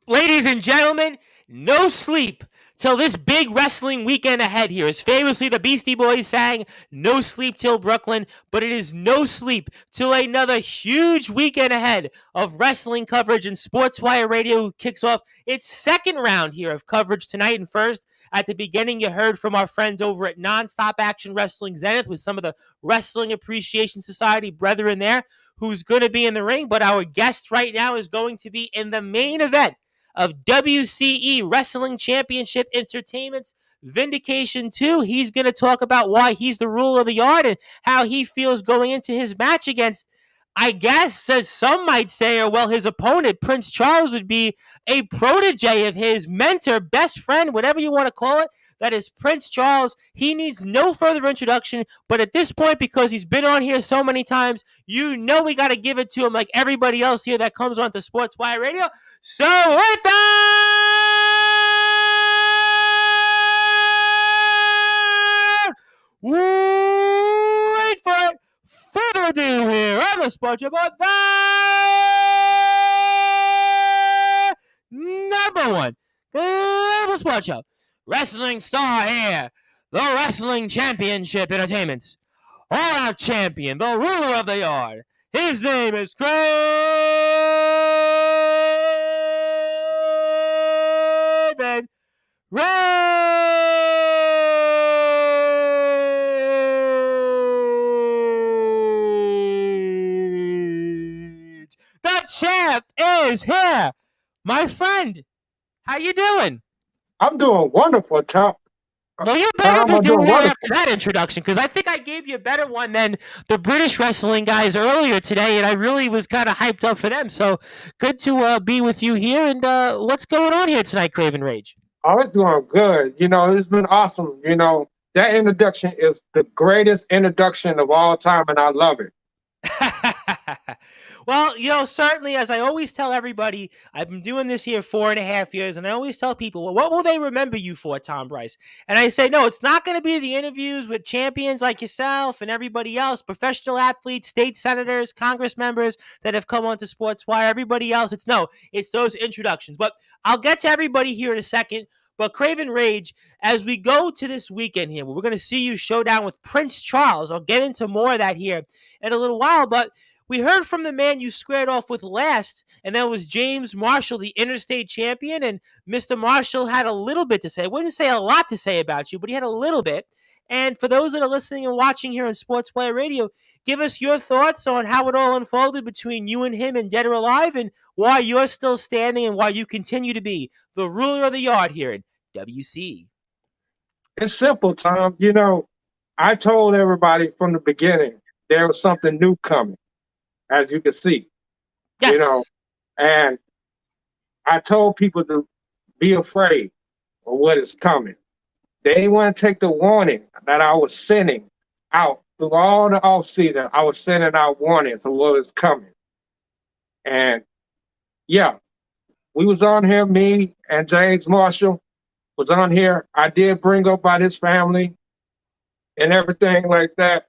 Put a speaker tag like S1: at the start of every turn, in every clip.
S1: Ladies and gentlemen, no sleep till this big wrestling weekend ahead here. As famously the Beastie Boys sang, no sleep till Brooklyn, but it is no sleep till another huge weekend ahead of wrestling coverage, and Sportswire Radio kicks off its second round here of coverage tonight. And first, at the beginning, you heard from our friends over at Nonstop Action Wrestling Zenith with some of the Wrestling Appreciation Society brethren there who's going to be in the ring. But our guest right now is going to be in the main event of WCE Wrestling Championship Entertainment's Vindication 2. He's going to talk about why he's the ruler of the yard and how he feels going into his match against, I guess, as some might say, or well, his opponent, Prince Charles, would be a protege of his mentor, best friend, whatever you want to call it. That is Prince Charles. He needs no further introduction, but at this point, because he's been on here so many times, you know we got to give it to him like everybody else here that comes on to Sportswire Radio. So without wait for it, further ado here on the Sports about the number one global sports show, wrestling star here, the Wrestling Championship Entertainment's all-out champion, the ruler of the yard. His name is Kraven. Rage. The champ is here. My friend, how you doing?
S2: I'm doing wonderful, Tom.
S1: Well, you better be doing well after that introduction, because I think I gave you a better one than the British wrestling guys earlier today, and I really was kind of hyped up for them. So good to be with you here. And what's going on here tonight, Kraven Rage?
S2: Oh, it's doing good. It's been awesome. That introduction is the greatest introduction of all time, and I love it.
S1: Well, certainly, as I always tell everybody, I've been doing this here 4.5 years, and I always tell people, well, what will they remember you for, Tom Bryce? And I say, no, it's not going to be the interviews with champions like yourself and everybody else, professional athletes, state senators, Congress members that have come onto Sportswire, everybody else. It's those introductions. But I'll get to everybody here in a second. But Kraven Rage, as we go to this weekend here, we're going to see you showdown with Prince Charles. I'll get into more of that here in a little while, but we heard from the man you squared off with last, and that was James Marshall, the interstate champion. And Mr. Marshall had a little bit to say. I wouldn't say a lot to say about you, but he had a little bit. And for those that are listening and watching here on Sportswire Radio, give us your thoughts on how it all unfolded between you and him in Dead or Alive, and why you're still standing and why you continue to be the ruler of the yard here in WC.
S2: It's simple, Tom. I told everybody from the beginning there was something new coming, as you can see.
S1: Yes.
S2: And I told people to be afraid of what is coming. They didn't want to take the warning that I was sending out through all the offseason. I was sending out warnings of what is coming. And yeah, we was on here, me and James Marshall was on here. I did bring up about his family and everything like that.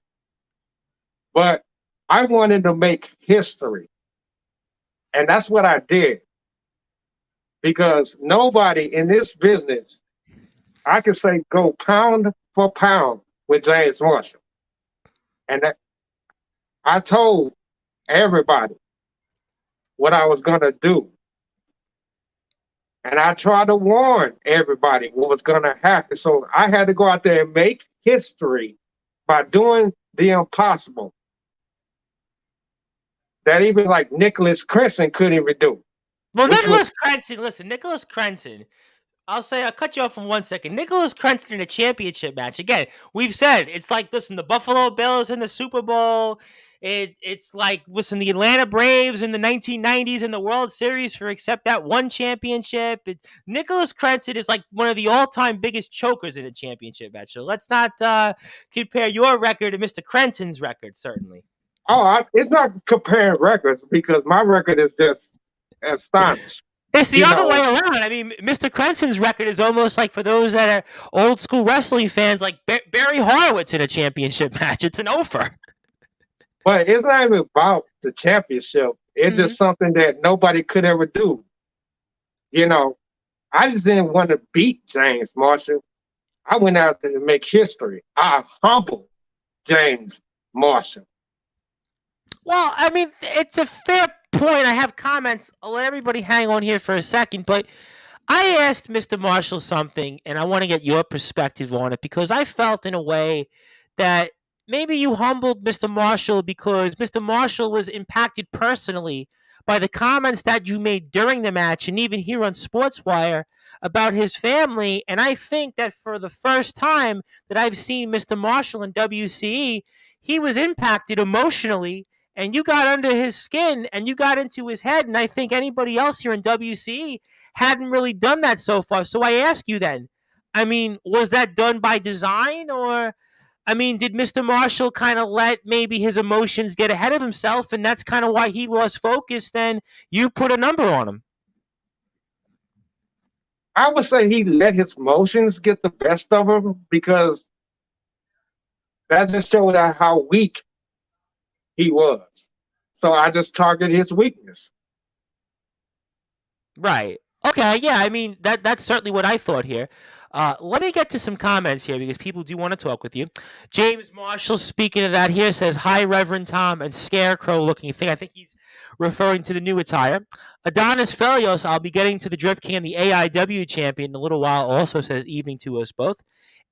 S2: But I wanted to make history. And that's what I did. Because nobody in this business, I can say, go pound for pound with James Marshall. And I told everybody what I was going to do. And I tried to warn everybody what was going to happen. So I had to go out there and make history by doing the impossible that even like Nicholas Crenson couldn't even do.
S1: Well, Nicholas Crenson, I'll cut you off for 1 second. Nicholas Crenson in a championship match. Again, we've said, it's like, listen, the Buffalo Bills in the Super Bowl. It's like, listen, the Atlanta Braves in the 1990s in the World Series for except that one championship. Nicholas Crenson is like one of the all-time biggest chokers in a championship match. So let's not compare your record to Mr. Crenson's record, certainly.
S2: Oh, it's not comparing records, because my record is just astonishing.
S1: It's the other way around. I mean, Mr. Crenson's record is almost like, for those that are old school wrestling fans, like Barry Horowitz in a championship match. It's an offer.
S2: But it's not even about the championship. It's just something that nobody could ever do. You know, I just didn't want to beat James Marshall. I went out there to make history. I humbled James Marshall.
S1: Well, I mean, it's a fair point. I have comments. I'll let everybody hang on here for a second, but I asked Mr. Marshall something, and I want to get your perspective on it because I felt in a way that maybe you humbled Mr. Marshall because Mr. Marshall was impacted personally by the comments that you made during the match and even here on Sportswire about his family. And I think that for the first time that I've seen Mr. Marshall in WCE, he was impacted emotionally and you got under his skin and you got into his head. And I think anybody else here in WCE hadn't really done that so far. So I ask you then, I mean, was that done by design or I mean, did Mr. Marshall kind of let maybe his emotions get ahead of himself and that's kind of why he lost focus? Then you put a number on him.
S2: I would say he let his emotions get the best of him because that just showed how weak he was. So I just targeted his weakness.
S1: Right. Okay. Yeah. I mean, that's certainly what I thought here. Let me get to some comments here because people do want to talk with you. James Marshall, speaking of that here, says, "Hi, Reverend Tom," and scarecrow looking thing. I think he's referring to the new attire. Adonis Felios, I'll be getting to the Drip Can, the AIW champion, in a little while, also says evening to us both.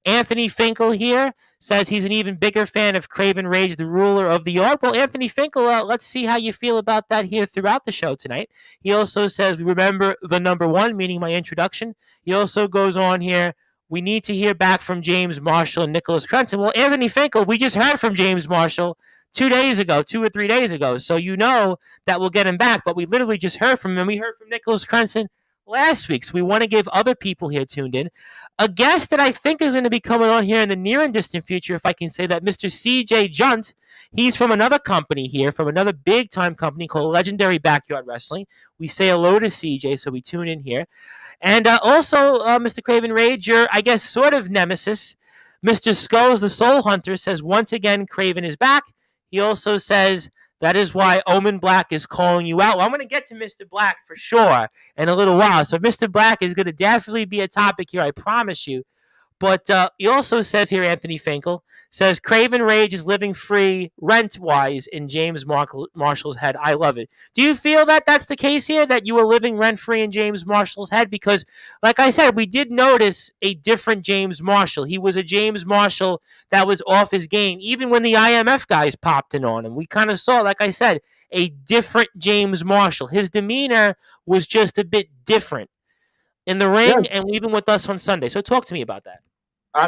S1: Anthony Finkel here says he's an even bigger fan of Kraven Rage, the ruler of the yard. Well, Anthony Finkel, let's see how you feel about that here throughout the show tonight. He also says, we remember the number one, meaning my introduction. He also goes on here, we need to hear back from James Marshall and Nicholas Crenson. Well, Anthony Finkel, we just heard from James Marshall 2 or 3 days ago. So you know that we'll get him back. But we literally just heard from him. We heard from Nicholas Crenson last week. So we want to give other people here tuned in a guest that I think is going to be coming on here in the near and distant future, if I can say that, Mr. CJ Junt. He's from another company here, from another big-time company called Legendary Backyard Wrestling. We say hello to CJ, so we tune in here. And also, Mr. Kraven Rage, your, I guess, sort of nemesis, Mr. Skulls, the Soul Hunter, says, once again, Kraven is back. He also says, that is why Omen Black is calling you out. Well, I'm going to get to Mr. Black for sure in a little while. So Mr. Black is going to definitely be a topic here, I promise you. But he also says here, Anthony Finkel, says Kraven Rage is living free rent-wise in James Marshall's head. I love it. Do you feel that that's the case here, that you are living rent-free in James Marshall's head? Because, like I said, we did notice a different James Marshall. He was a James Marshall that was off his game, even when the IMF guys popped in on him. We kind of saw, like I said, a different James Marshall. His demeanor was just a bit different in the ring and even with us on Sunday. So talk to me about that.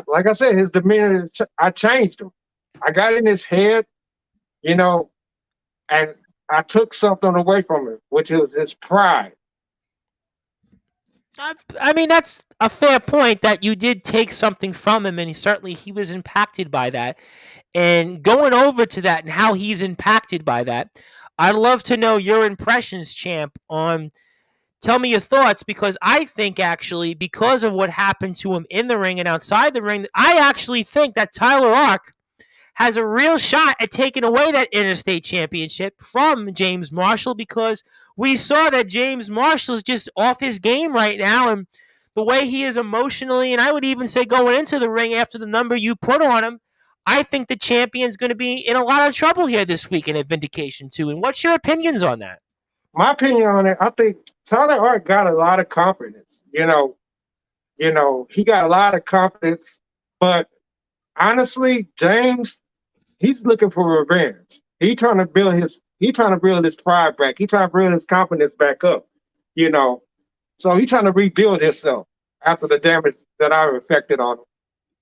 S2: Like I said, his demeanor, I changed him. I got in his head, and I took something away from him, which was his pride.
S1: I mean, that's a fair point that you did take something from him, and he was impacted by that. And going over to that and how he's impacted by that, I'd love to know your impressions, champ, on tell me your thoughts, because I think actually because of what happened to him in the ring and outside the ring, I actually think that Tyler Ark has a real shot at taking away that Interstate Championship from James Marshall, because we saw that James Marshall's just off his game right now, and the way he is emotionally, and I would even say going into the ring after the number you put on him, I think the champion's going to be in a lot of trouble here this weekend at Vindication 2. And what's your opinions on that?
S2: My opinion on it, I think Tyler Hart got a lot of confidence. He got a lot of confidence, but honestly, James, he's looking for revenge. He's trying to build his pride back. He's trying to build his confidence back up. So he's trying to rebuild himself after the damage that I affected on him.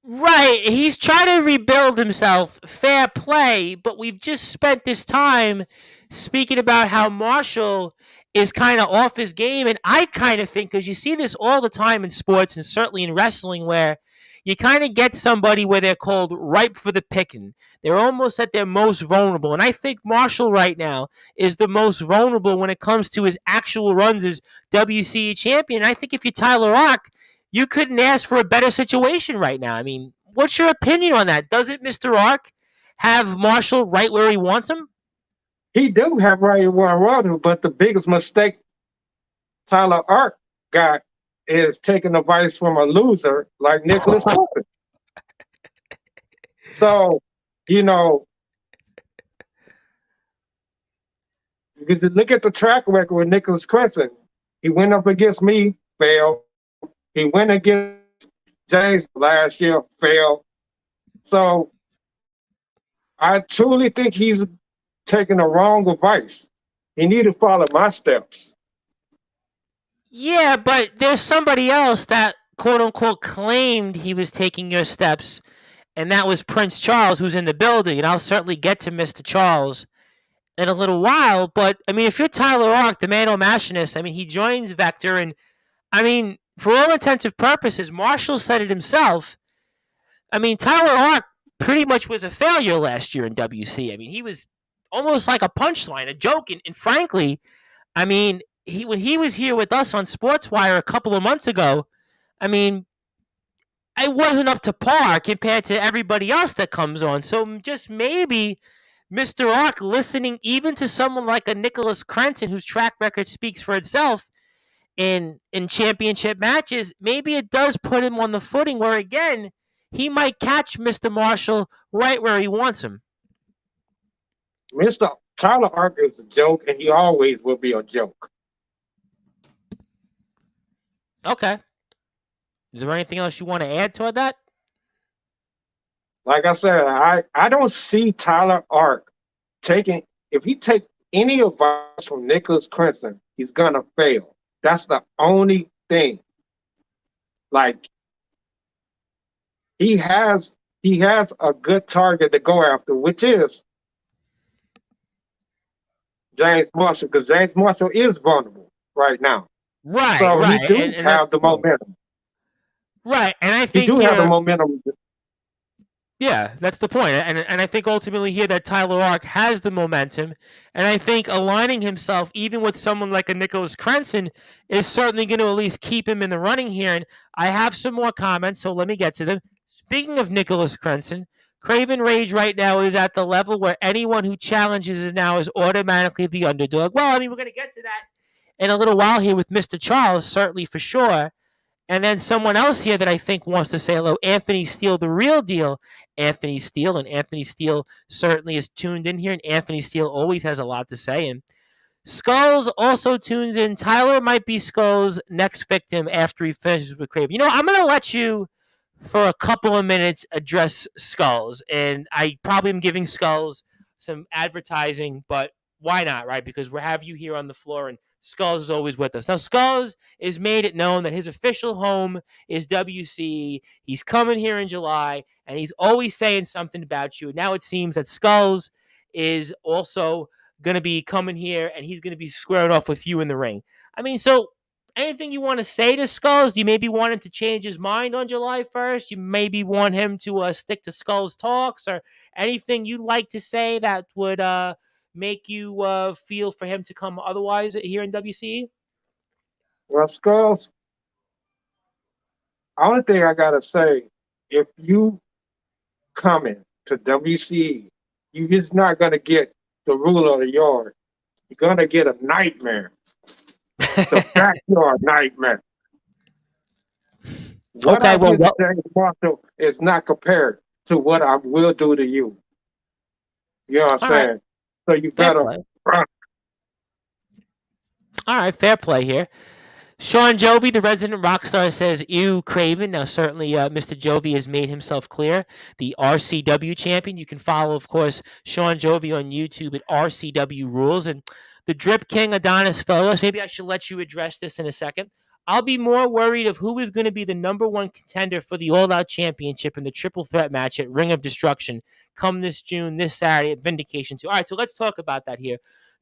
S1: Right. He's trying to rebuild himself. Fair play. But we've just spent this time speaking about how Marshall is kind of off his game. And I kind of think, because you see this all the time in sports and certainly in wrestling, where you kind of get somebody where they're called ripe for the picking. They're almost at their most vulnerable. And I think Marshall right now is the most vulnerable when it comes to his actual runs as WCE champion. And I think if you're Tyler Rock, you couldn't ask for a better situation right now. I mean, what's your opinion on that? Doesn't Mr. Ark have Marshall right where he wants him?
S2: He do have right where he wants him, but the biggest mistake Tyler Ark got is taking advice from a loser like Nicholas Cooper. So, you know, because you look at the track record with Nicholas Crescent, he went up against me, failed. He went against James last year, failed. So I truly think he's taking the wrong advice. He need to follow my steps.
S1: Yeah, but there's somebody else that quote unquote claimed he was taking your steps, and that was Prince Charles, who's in the building. And I'll certainly get to Mr. Charles in a little while. But I mean, if you're Tyler Ark, the man machinist, I mean, he joins Vector, and I mean, for all intents and purposes, Marshall said it himself. I mean, Tyler Ark pretty much was a failure last year in WC. I mean, he was almost like a punchline, a joke, and frankly, I mean, when he was here with us on Sportswire a couple of months ago, I mean, I wasn't up to par compared to everybody else that comes on. So just maybe Mr. Ark listening even to someone like a Nicholas Crenson, whose track record speaks for itself in championship matches, maybe it does put him on the footing where again he might catch Mr. Marshall right where he wants him.
S2: Mr. Tyler Ark is a joke, and he always will be a joke.
S1: Okay. Is there anything else you want to add to that?
S2: Like I said, I don't see Tyler Ark taking, if he take any advice from Nicholas Crenson, he's gonna fail. That's the only thing. Like he has a good target to go after, which is James Marshall, because James Marshall is vulnerable right now.
S1: Right,
S2: so
S1: right.
S2: he do have the momentum.
S1: Right, and I think
S2: he do have the momentum.
S1: Yeah, that's the point. And I think ultimately here that Tyler Ark has the momentum. And I think aligning himself even with someone like a Nicholas Crenson is certainly going to at least keep him in the running here. And I have some more comments, so let me get to them. Speaking of Nicholas Crenson, Kraven Rage right now is at the level where anyone who challenges it now is automatically the underdog. Well, I mean, we're going to get to that in a little while here with Mr. Charles, certainly for sure. And then someone else here that I think wants to say hello, Anthony Steele, the real deal. Anthony Steele, and Anthony Steele certainly is tuned in here, and Anthony Steele always has a lot to say. And Skulls also tunes in. Tyler might be Skulls' next victim after he finishes with Kraven. You know, I'm going to let you, for a couple of minutes, address Skulls. And I probably am giving Skulls some advertising, but why not, right? Because we have you here on the floor, and Skulls is always with us. Now, Skulls has made it known that his official home is WC. He's coming here in July, and he's always saying something about you. And now it seems that Skulls is also going to be coming here, and he's going to be squaring off with you in the ring. I mean, so anything you want to say to Skulls? Do you maybe want him to change his mind on July 1st? You maybe want him to stick to Skulls talks, or anything you'd like to say that would make you feel for him to come otherwise here in WCE?
S2: Well, Skulls, only thing I gotta say, if you coming to WCE, you're just not gonna get the rule of the yard. You're gonna get a nightmare, the backyard nightmare. What I did to James Marshall is not compared to what I will do to you. You know what I'm saying? Right. So you better run.
S1: All right, fair play here. Sean Jovi, the resident rock star, says, ew, Kraven. Now, certainly, Mr. Jovi has made himself clear. The RCW champion. You can follow, of course, Sean Jovi on YouTube at RCW Rules. And the Drip King, Adonis Fellows. Maybe I should let you address this in a second. I'll be more worried of who is going to be the number one contender for the All Out Championship in the triple threat match at Ring of Destruction come this June, this Saturday at Vindication 2. All right, so let's talk about that here.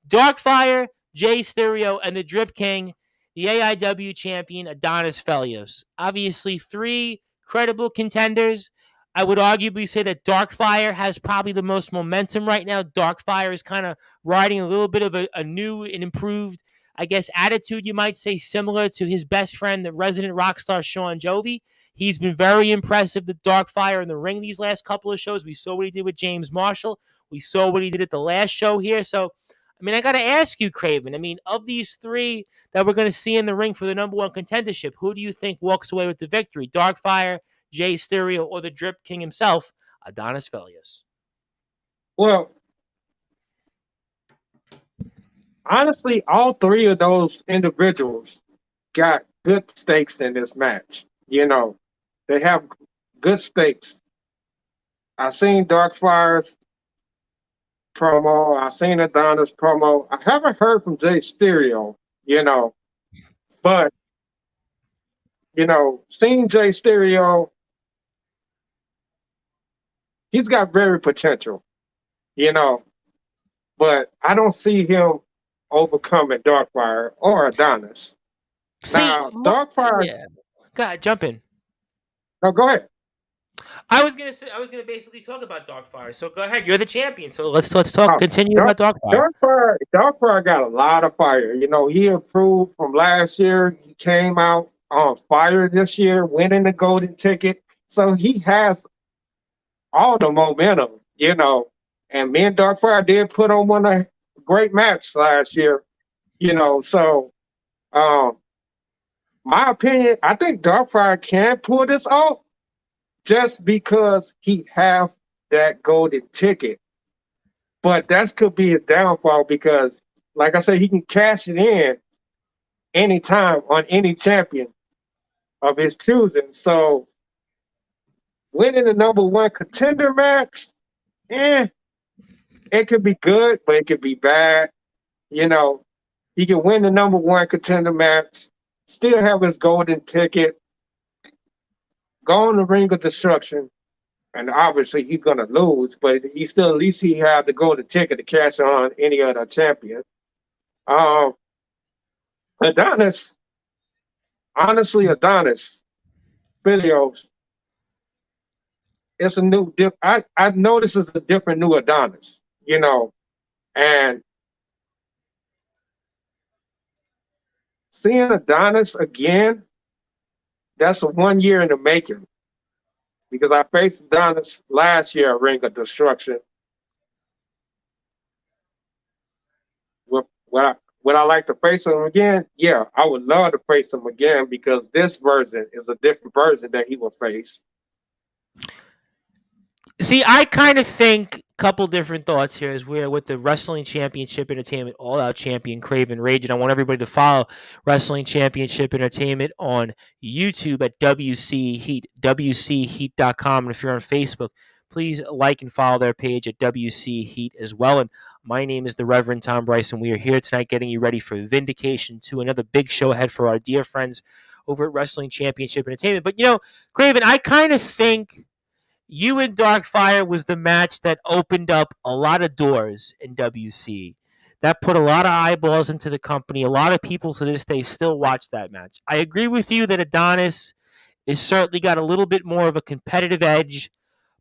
S1: Darkfire, Jay Stereo, and the Drip King, the AIW champion, Adonis Felios. Obviously, three credible contenders. I would arguably say that Darkfire has probably the most momentum right now. Darkfire is kind of riding a little bit of a new and improved, I guess, attitude, you might say, similar to his best friend, the resident rock star, Sean Jovi. He's been very impressive, the Darkfire in the ring these last couple of shows. We saw what he did with James Marshall. We saw what he did at the last show here. So I mean, I got to ask you, Kraven. I mean, of these three that we're going to see in the ring for the number one contendership, who do you think walks away with the victory? Darkfire, Jay Stereo, or the Drip King himself, Adonis Velios?
S2: Well, honestly, all three of those individuals got good stakes in this match. They have good stakes. I seen Darkfire's promo. I seen Adonis promo. I haven't heard from Jay Stereo, but seeing Jay Stereo, he's got very potential, you know, but I don't see him overcoming Darkfire or Adonis. Now, Darkfire.
S1: Yeah. Go ahead, jump in.
S2: No, go ahead.
S1: I was gonna basically talk about Darkfire. So go ahead. You're the champion. So let's talk. Continue about Darkfire.
S2: Darkfire got a lot of fire. He improved from last year. He came out on fire this year, winning the golden ticket. So he has all the momentum. And me and Darkfire did put on one a great match last year. So my opinion, I think Darkfire can pull this off just because he has that golden ticket. But that could be a downfall because, like I said, he can cash it in anytime on any champion of his choosing. So winning the number one contender match, it could be good, but it could be bad. He can win the number one contender match, still have his golden ticket, go in the ring of destruction, and obviously he's gonna lose, but he still at least he had the golden ticket to cash on any other champion. Adonis, honestly, videos, it's a new I know this is a different new Adonis, and seeing Adonis again, that's a 1 year in the making. Because I faced Adonis last year at Ring of Destruction. Would I like to face him again? Yeah, I would love to face him again because this version is a different version that he will face.
S1: See, I kind of think a couple different thoughts here as we're with the Wrestling Championship Entertainment All Out Champion Kraven Rage. And I want everybody to follow Wrestling Championship Entertainment on YouTube at WC Heat, WCHeat.com. And if you're on Facebook, please like and follow their page at WC Heat as well. And my name is the Reverend Tom Bryce, and we are here tonight getting you ready for Vindication 2, another big show ahead for our dear friends over at Wrestling Championship Entertainment. But, Kraven, I kind of think you and Darkfire was the match that opened up a lot of doors in WC. That put a lot of eyeballs into the company. A lot of people to this day still watch that match. I agree with you that Adonis is certainly got a little bit more of a competitive edge,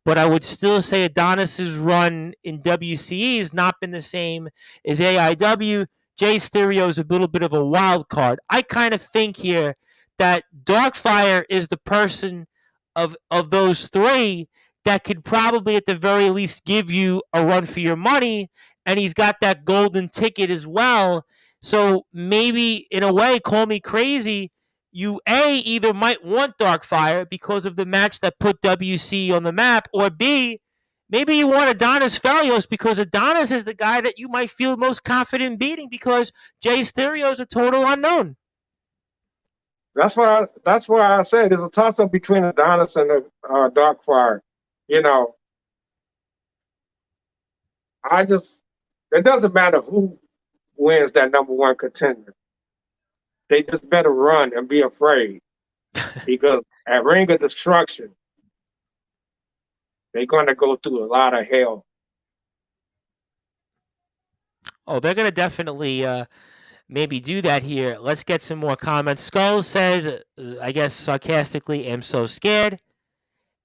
S1: but I would still say Adonis's run in WCE has not been the same as AIW. Jay Stereo is a little bit of a wild card. I kind of think here that Darkfire is the person of those three that could probably at the very least give you a run for your money, and he's got that golden ticket as well. So maybe in a way, call me crazy, you either might want Darkfire because of the match that put WC on the map, or B, maybe you want Adonis Velios because Adonis is the guy that you might feel most confident beating because Jay Stereo is a total unknown.
S2: That's why I said there's a toss-up between Adonis and Darkfire. It doesn't matter who wins that number one contender. They just better run and be afraid. Because at Ring of Destruction, they're going to go through a lot of hell.
S1: Oh, they're going to definitely maybe do that here. Let's get some more comments. Skull says, I guess sarcastically, I'm so scared.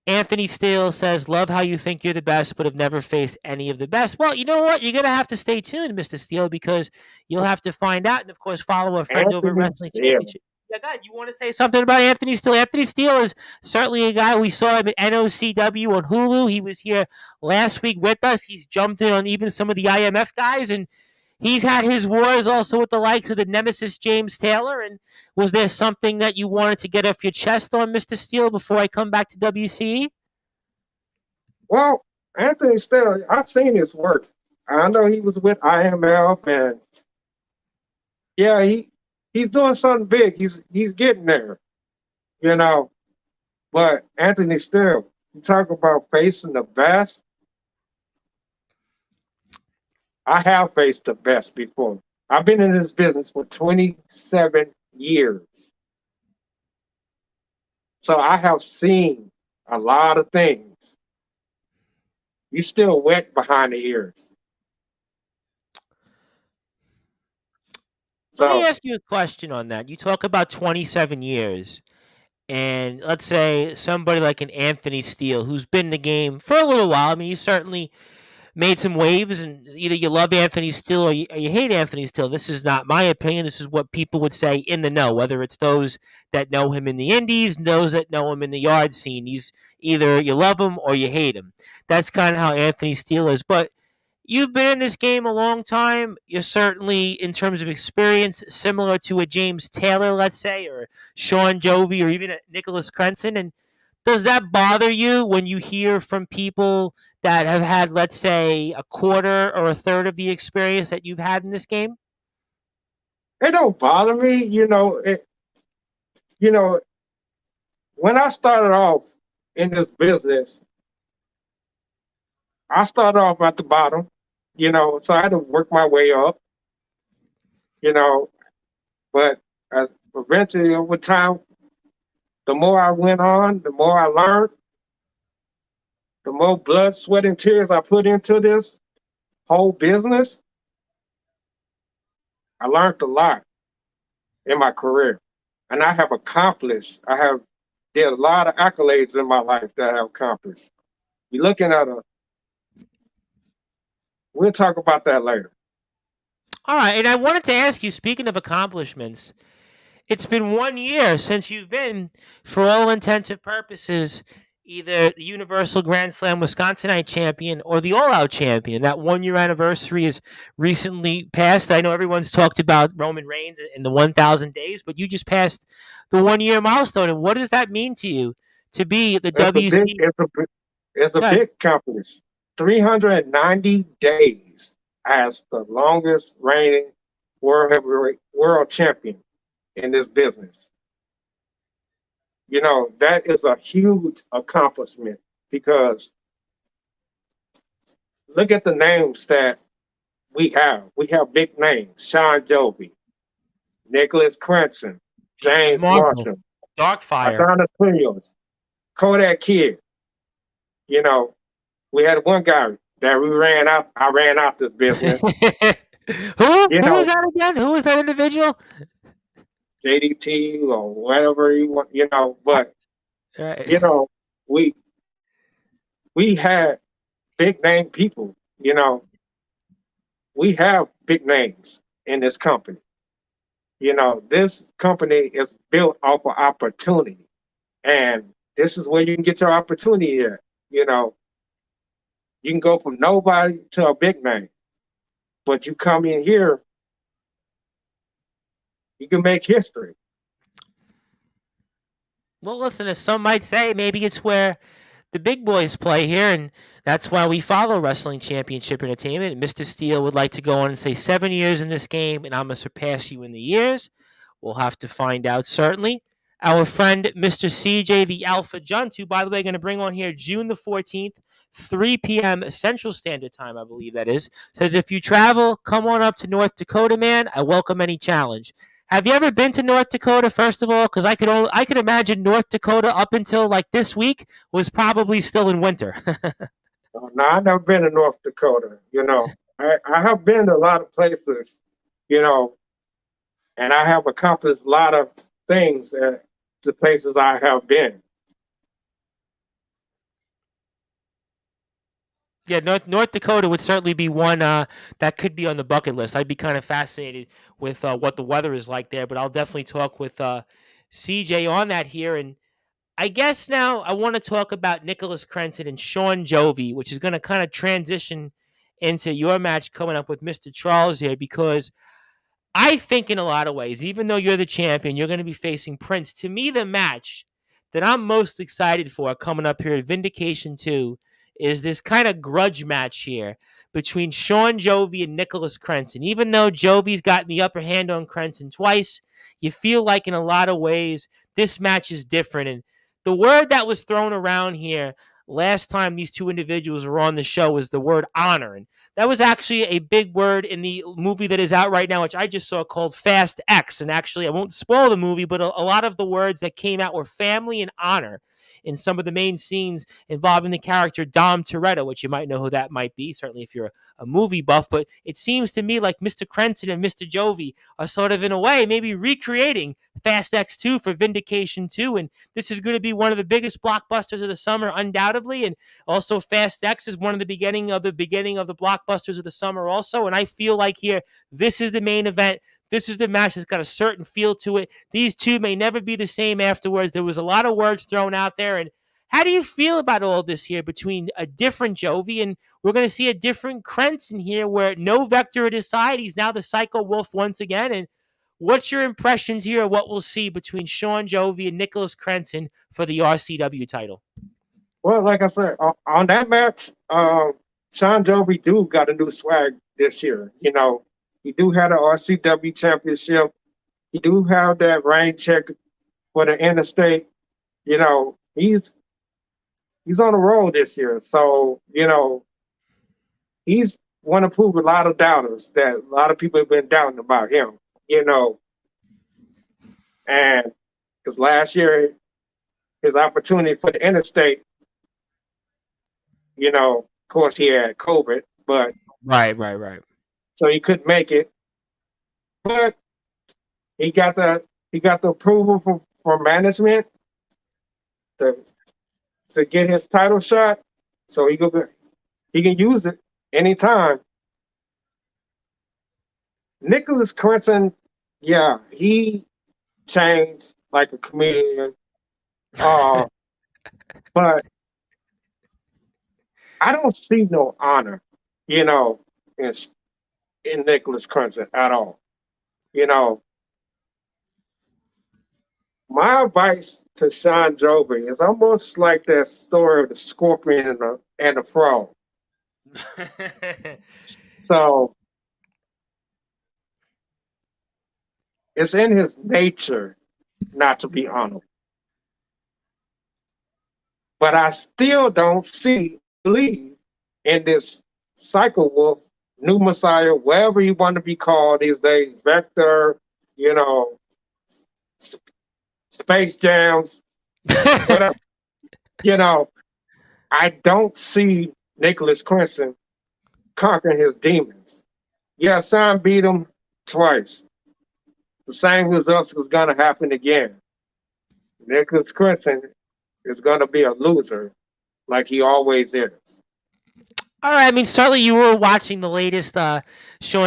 S1: Anthony Steele says, love how you think you're the best, but have never faced any of the best. Well, you know what? You're going to have to stay tuned, Mr. Steele, because you'll have to find out. And, of course, follow our friend over at Wrestling Championship. Yeah, God, you want to say something about Anthony Steele? Anthony Steele is certainly a guy. We saw him at NOCW on Hulu. He was here last week with us. He's jumped in on even some of the IMF guys, and he's had his wars also with the likes of the nemesis James Taylor. And was there something that you wanted to get off your chest on Mr. Steele before I come back to WCE?
S2: Well, Anthony Steele, I've seen his work. I know he was with IMF, and yeah, he's doing something big. He's getting there, you know. But Anthony Steele, you talk about facing the best. I have faced the best before. I've been in this business for 27 years. So I have seen a lot of things. You still wet behind the ears.
S1: Let me
S2: So
S1: ask you a question on that. You talk about 27 years, and let's say somebody like an Anthony Steele, who's been in the game for a little while. I mean, you certainly made some waves, and either you love Anthony Steele or you hate Anthony Steele. This is not my opinion. This is what people would say in the know, whether it's those that know him in the Indies, those that know him in the yard scene. He's either you love him or you hate him. That's kind of how Anthony Steele is. But you've been in this game a long time. You're certainly, in terms of experience, similar to a James Taylor, let's say, or Sean Jovi, or even a Nicholas Crenson. And does that bother you when you hear from people that have had, let's say, a quarter or a third of the experience that you've had in this game?
S2: it don't bother me, you know, when I started off in this business, I started off at the bottom, so I had to work my way up, you know, but eventually over time, the more I went on, the more I learned, the more blood, sweat, and tears I put into this whole business. I learned a lot in my career, and I have did a lot of accolades in my life that I have accomplished. You're looking at we'll talk about that later.
S1: All right. And I wanted to ask you, speaking of accomplishments, it's been 1 year since you've been, for all intensive purposes, either the Universal Grand Slam Wisconsinite champion or the All Out champion. That 1 year anniversary is recently passed. I know everyone's talked about Roman Reigns in the 1,000 days, but you just passed the 1 year milestone. And what does that mean to you to be the
S2: It's a big,
S1: WC?
S2: it's a
S1: Good.
S2: big company. 390 days as the longest reigning world champion in this business. That is a huge accomplishment because look at the names that we have. We have big names: Sean Jovi, Nicholas Crenson,
S1: James
S2: James
S1: Marshall,
S2: Marshall,
S1: Darkfire.
S2: Adonis Munoz, Kodak Kid. You know, we had one guy that we ran out. I ran out this business.
S1: Who?
S2: You
S1: Who was
S2: know,
S1: that again? Who was that individual?
S2: JDT or whatever you want. But
S1: Right.
S2: you know, we we had big name people. We have big names in this company. This company is built off of opportunity, and this is where you can get your opportunity at. You know, you can go from nobody to a big name, but you come in here, you can make history.
S1: Well, listen, as some might say, maybe it's where the big boys play here, and that's why we follow Wrestling Championship Entertainment. Mr. Steele would like to go on and say 7 years in this game, and I'm going to surpass you in the years. We'll have to find out, certainly. Our friend, Mr. CJ, the Alpha Junt, who, by the way, going to bring on here June the 14th, 3 p.m. Central Standard Time, I believe that is, says, if you travel, come on up to North Dakota, man. I welcome any challenge. Have you ever been to North Dakota, first of all? Because I could imagine North Dakota up until like this week was probably still in winter.
S2: Now, I've never been to North Dakota. I have been to a lot of places, you know, and I have accomplished a lot of things at the places I have been.
S1: Yeah, North Dakota would certainly be one that could be on the bucket list. I'd be kind of fascinated with what the weather is like there, but I'll definitely talk with CJ on that here. And I guess now I want to talk about Nicholas Crenson and Sean Jovi, which is going to kind of transition into your match coming up with Mr. Charles here, because I think in a lot of ways, even though you're the champion, you're going to be facing Prince. To me, the match that I'm most excited for coming up here at Vindication 2 is this kind of grudge match here between Sean Jovi and Nicholas Crenson. Even though Jovi's gotten the upper hand on Crenson twice, you feel like in a lot of ways this match is different. And the word that was thrown around here last time these two individuals were on the show was the word honor. And that was actually a big word in the movie that is out right now, which I just saw, called Fast X. And actually, I won't spoil the movie, but a lot of the words that came out were family and honor in some of the main scenes involving the character Dom Toretto, which you might know who that might be, certainly if you're a movie buff. But it seems to me like Mr. Crenson and Mr. Jovi are sort of, in a way, maybe recreating Fast X2 for Vindication 2. And this is going to be one of the biggest blockbusters of the summer, undoubtedly. And also Fast X is one of the beginning of the blockbusters of the summer also. And I feel like here, this is the main event. This is the match that's got a certain feel to it. These two may never be the same afterwards. There was a lot of words thrown out there. And how do you feel about all this here between a different Jovi and we're going to see a different Crenson here, where no Vector at his side? He's now the Psycho Wolf once again. And what's your impressions here of what we'll see between Sean Jovi and Nicholas Crenson for the RCW title?
S2: Well, like I said, on that match, Sean Jovi do got a new swag this year. You know, he do have the RCW championship. He do have that rain check for the interstate. You know, he's on the road this year. So, you know, he's want to prove a lot of doubters that a lot of people have been doubting about him, you know. And because last year, his opportunity for the interstate, you know, of course he had COVID, but
S1: Right.
S2: so he couldn't make it. But he got the approval from management to get his title shot, so he can use it anytime. Nicholas Crenson, yeah, he changed like a chameleon, but I don't see no honor, you know, in Nicholas Crenson at all. You know, my advice to Sean Jovi is almost like that story of the scorpion and the frog. So it's in his nature not to be honorable. But I still don't believe in this Psycho Wolf, new Messiah, whatever you want to be called these days, Vector, you know, Space Jams, whatever. You know, I don't see Nicholas Crenson conquering his demons. Yeah, Sean beat him twice. The same results was going to happen again. Nicholas Crenson is going to be a loser like he always is.
S1: All right. I mean, certainly you were watching the latest Sean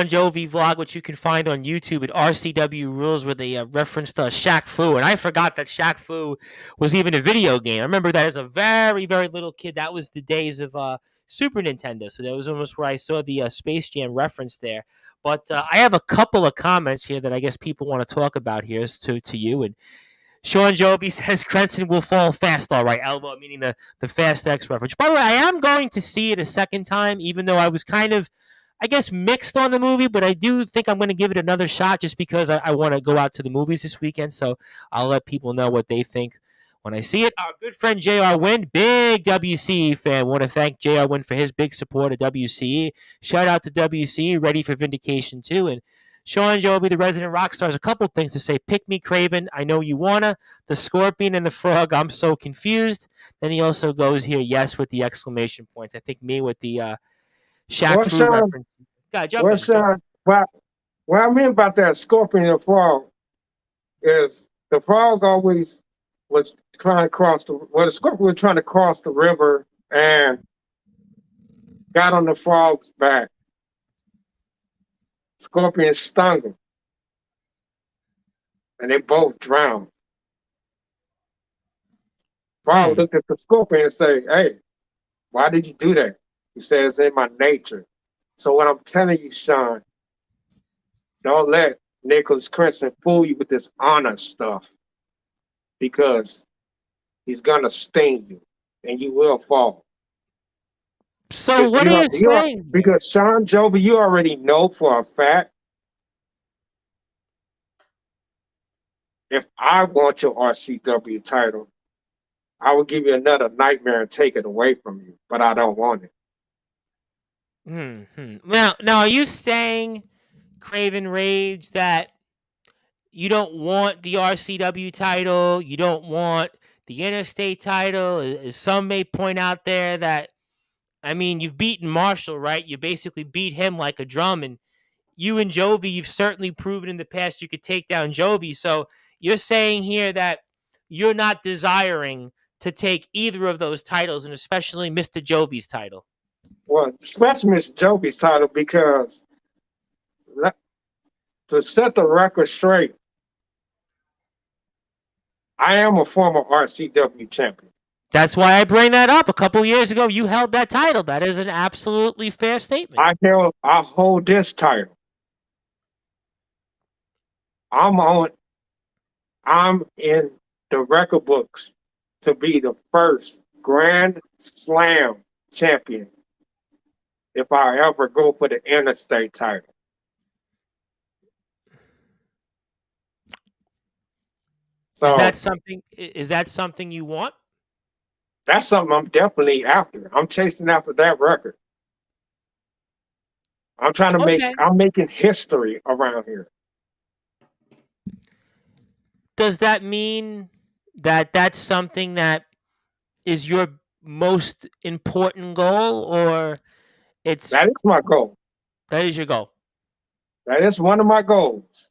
S1: Jovi vlog, which you can find on YouTube at RCW Rules, where they referenced Shaq Fu. And I forgot that Shaq Fu was even a video game. I remember that as a very, very little kid. That was the days of Super Nintendo. So that was almost where I saw the Space Jam reference there. But I have a couple of comments here that I guess people want to talk about here to you. And Sean Jovi says Crenson will fall fast, all right, elbow, meaning the Fast X reference. By the way, I am going to see it a second time, even though I was kind of, I guess, mixed on the movie, but I do think I'm going to give it another shot just because I want to go out to the movies this weekend. So I'll let people know what they think when I see it. Our good friend J.R. Wynn, big WCE fan. Want to thank J.R. Wynn for his big support of WCE. Shout out to WCE, ready for Vindication 2. And Sean Jovi, the resident rock star, has a couple things to say. Pick me, Kraven. I know you wanna. The scorpion and the frog. I'm so confused. Then he also goes here, yes, with the exclamation points. I think me with the Shaq Fu reference. God, jump in.
S2: Sean, what I mean about that scorpion and frog is the frog always was trying to the scorpion was trying to cross the river and got on the frog's back. Scorpion stung him, and they both drowned. Frog looked at the scorpion and said, "Hey, why did you do that?" He says, "It's in my nature." So what I'm telling you, Sean, don't let Nicholas Crimson fool you with this honor stuff because he's gonna sting you and you will fall.
S1: So
S2: Because
S1: what are you saying here?
S2: because Sean Jovi, you already know for a fact if I want your RCW title, I will give you another nightmare and take it away from you, but I don't want it.
S1: Now, are you saying, Kraven Rage, that you don't want the RCW title? You don't want the Interstate title? As some may point out there that, I mean, you've beaten Marshall, right? You basically beat him like a drum, and you and Jovi, you've certainly proven in the past you could take down Jovi. So you're saying here that you're not desiring to take either of those titles, and especially Mr. Jovi's title.
S2: Well, especially Miss Jovi's title because to set the record straight, I am a former RCW champion.
S1: That's why I bring that up. A couple years ago, you held that title. That is an absolutely fair statement.
S2: I hold this title. I'm on I'm in the record books to be the first Grand Slam champion if I ever go for the interstate title.
S1: Is that
S2: So
S1: something? Is that something you want?
S2: that's something I'm definitely after. I'm chasing after that record.
S1: Okay.
S2: I'm making history around here.
S1: Does that mean that that's something that is your most important goal, or it's
S2: That is my goal.
S1: that is your goal?
S2: That is one of my goals.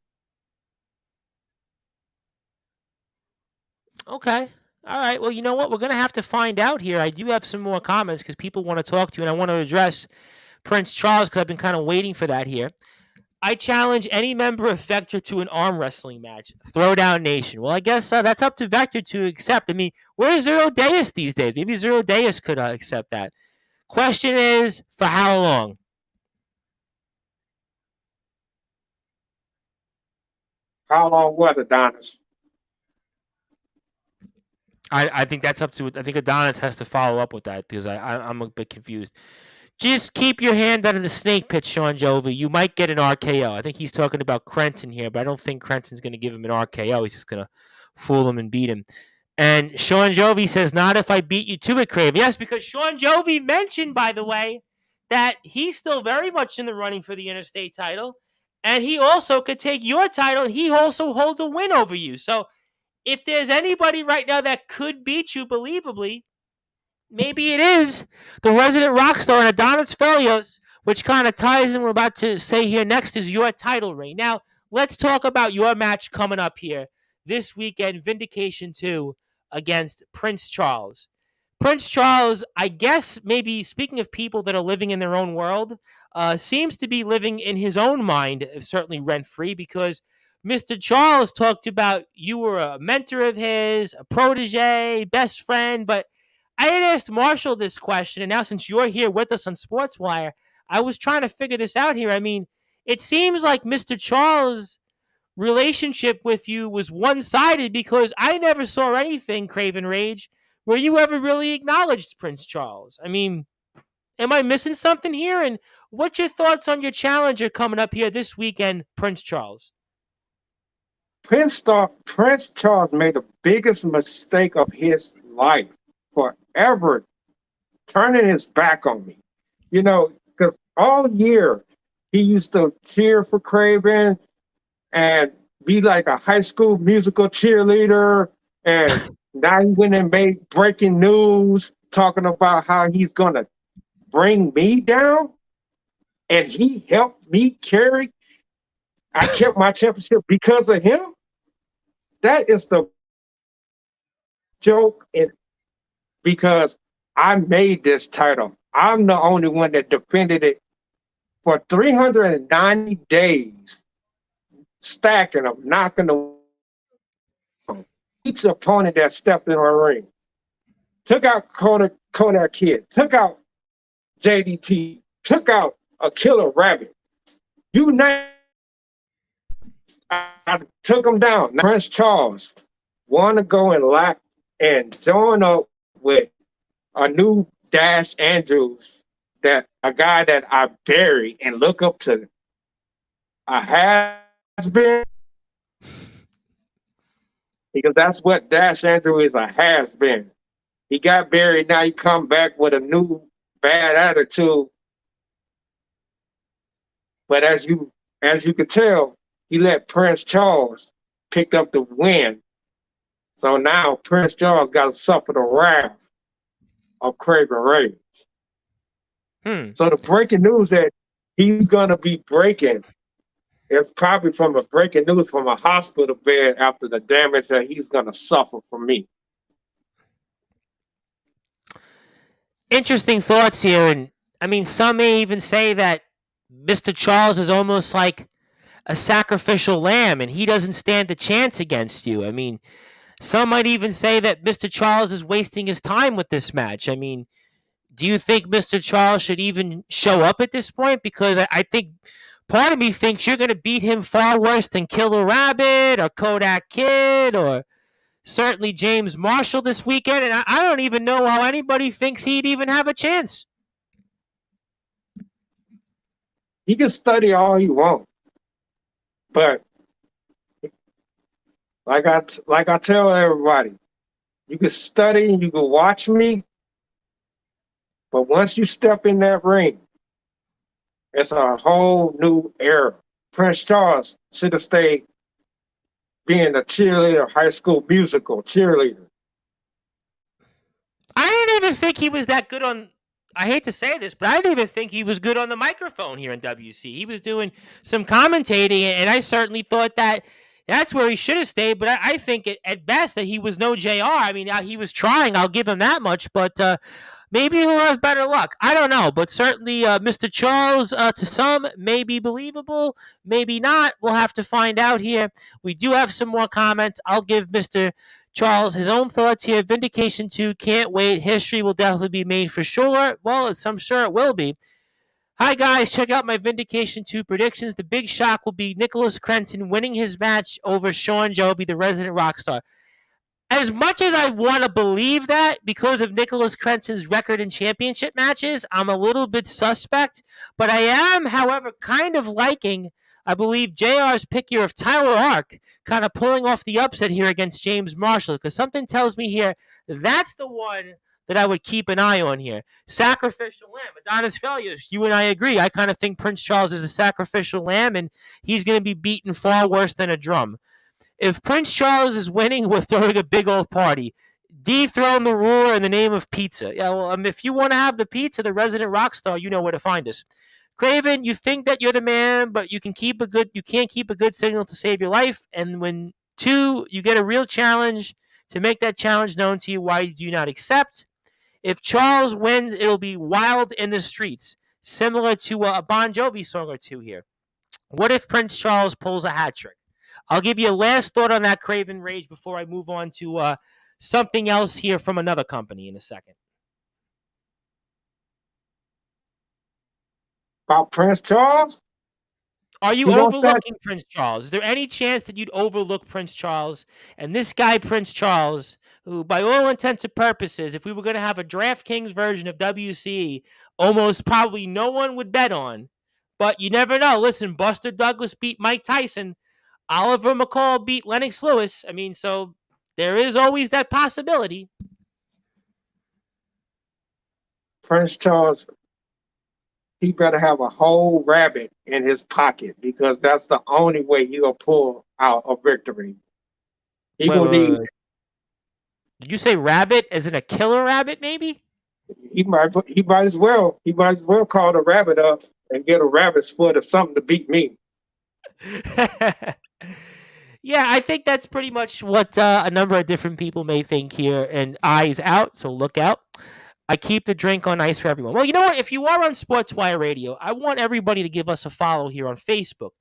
S1: Okay. All right. Well, you know what? We're going to have to find out here. I do have some more comments because people want to talk to you, and I want to address Prince Charles because I've been kind of waiting for that here. I challenge any member of Vector to an arm wrestling match. Throwdown Nation. Well, I guess that's up to Vector to accept. I mean, where's Zero Deus these days? Maybe Zero Deus could accept that. Question is, for how long?
S2: How long what, Adonis?
S1: I think that's up to. I think Adonis has to follow up with that because I'm a bit confused. Just keep your hand out of the snake pit, Sean Jovi. You might get an RKO. I think he's talking about Crenton here, but I don't think Crenton's going to give him an RKO. He's just going to fool him and beat him. And Sean Jovi says, not if I beat you to it, Crave. Yes, because Sean Jovi mentioned, by the way, that he's still very much in the running for the interstate title. And he also could take your title. He also holds a win over you. So if there's anybody right now that could beat you believably, maybe it is the resident rock star and Adonis Felios, which kind of ties in what we're about to say here next is your title reign. Now, let's talk about your match coming up here this weekend, Vindication 2 against Prince Charles. Prince Charles, I guess, maybe speaking of people that are living in their own world, seems to be living in his own mind, certainly rent free, because Mr. Charles talked about you were a mentor of his, a protege, best friend, but I had asked Marshall this question, and now since you're here with us on Sportswire, I was trying to figure this out here. I mean, it seems like Mr. Charles' relationship with you was one-sided because I never saw anything, Kraven Rage, where you ever really acknowledged Prince Charles. I mean, am I missing something here? And what's your thoughts on your challenger coming up here this weekend, Prince Charles?
S2: Prince Charles made the biggest mistake of his life forever, turning his back on me. You know, because all year he used to cheer for Kraven and be like a high school musical cheerleader. And now he went and made breaking news talking about how he's going to bring me down. And he helped me carry. I kept my championship because of him. That is the joke. Because I made this title. I'm the only one that defended it for 390 days, stacking them, knocking them. Each opponent that stepped in my ring. Took out Kodak Kid, took out JDT, took out a killer rabbit. You name. I took him down. Prince Charles want to go and lock and join up with a new Dash Andrews, that a guy that I bury and look up to, a has been, because that's what Dash Andrew is, a has been. He got buried. Now he come back with a new bad attitude. But as you could tell, he let Prince Charles pick up the win. So now Prince Charles got to suffer the wrath of Kraven Ray. So the breaking news that he's gonna be breaking is probably from a breaking news from a hospital bed after the damage that he's gonna suffer from me.
S1: Interesting thoughts here, and I mean, some may even say that Mr. Charles is almost like a sacrificial lamb, and he doesn't stand a chance against you. I mean, some might even say that Mr. Charles is wasting his time with this match. I mean, do you think Mr. Charles should even show up at this point? Because I think part of me thinks you're going to beat him far worse than Killer Rabbit or Kodak Kid or certainly James Marshall this weekend. And I don't even know how anybody thinks he'd even have a chance.
S2: He can study all he wants, but like I tell everybody, you can study and you can watch me, but once you step in that ring, it's a whole new era. Prince Charles should have stayed being a cheerleader, high school musical cheerleader.
S1: I didn't even think he was that good on. I hate to say this, but I didn't even think he was good on the microphone here in WC. He was doing some commentating, and I certainly thought that that's where he should have stayed. But I think at best that he was no JR. I mean, he was trying. I'll give him that much, but maybe he'll have better luck. I don't know, but certainly Mr. Charles, to some, may be believable, maybe not. We'll have to find out here. We do have some more comments. I'll give Mr. Charles his own thoughts here. Vindication 2, can't wait. History will definitely be made for sure. Well, I'm sure it will be. Hi, guys. Check out my Vindication 2 predictions. The big shock will be Nicholas Crenson winning his match over Sean Joby, the resident rock star. As much as I want to believe that because of Nicholas Crenson's record in championship matches, I'm a little bit suspect. But I am, however, kind of liking, I believe, JR's pick here of Tyler Ark kind of pulling off the upset here against James Marshall, because something tells me here that's the one that I would keep an eye on here. Sacrificial lamb. Adonis Failures, you and I agree. I kind of think Prince Charles is the sacrificial lamb, and he's going to be beaten far worse than a drum. If Prince Charles is winning, we're throwing a big old party. Dethrone the ruler in the name of pizza. Yeah, well, if you want to have the pizza, the resident rock star, you know where to find us. Kraven, you think that you're the man, but you can't keep a good signal to save your life. And when 2, you get a real challenge to make that challenge known to you, why do you not accept? If Charles wins, it'll be wild in the streets, similar to a Bon Jovi song or two here. What if Prince Charles pulls a hat trick? I'll give you a last thought on that Kraven Rage before I move on to something else here from another company in a second.
S2: About Prince Charles?
S1: Are you overlooking Prince Charles? Is there any chance that you'd overlook Prince Charles? And this guy, Prince Charles, who by all intents and purposes, if we were going to have a DraftKings version of WC, almost probably no one would bet on. But you never know. Listen, Buster Douglas beat Mike Tyson. Oliver McCall beat Lennox Lewis. I mean, so there is always that possibility.
S2: Prince Charles, he better have a whole rabbit in his pocket, because that's the only way he'll pull out a victory. He gonna need.
S1: Did you say rabbit as in a killer rabbit, maybe?
S2: He might as well call the rabbit up and get a rabbit's foot or something to beat me.
S1: Yeah, I think that's pretty much what a number of different people may think here. And eyes out, so look out. I keep the drink on ice for everyone. Well, you know what? If you are on Sportswire Radio, I want everybody to give us a follow here on Facebook,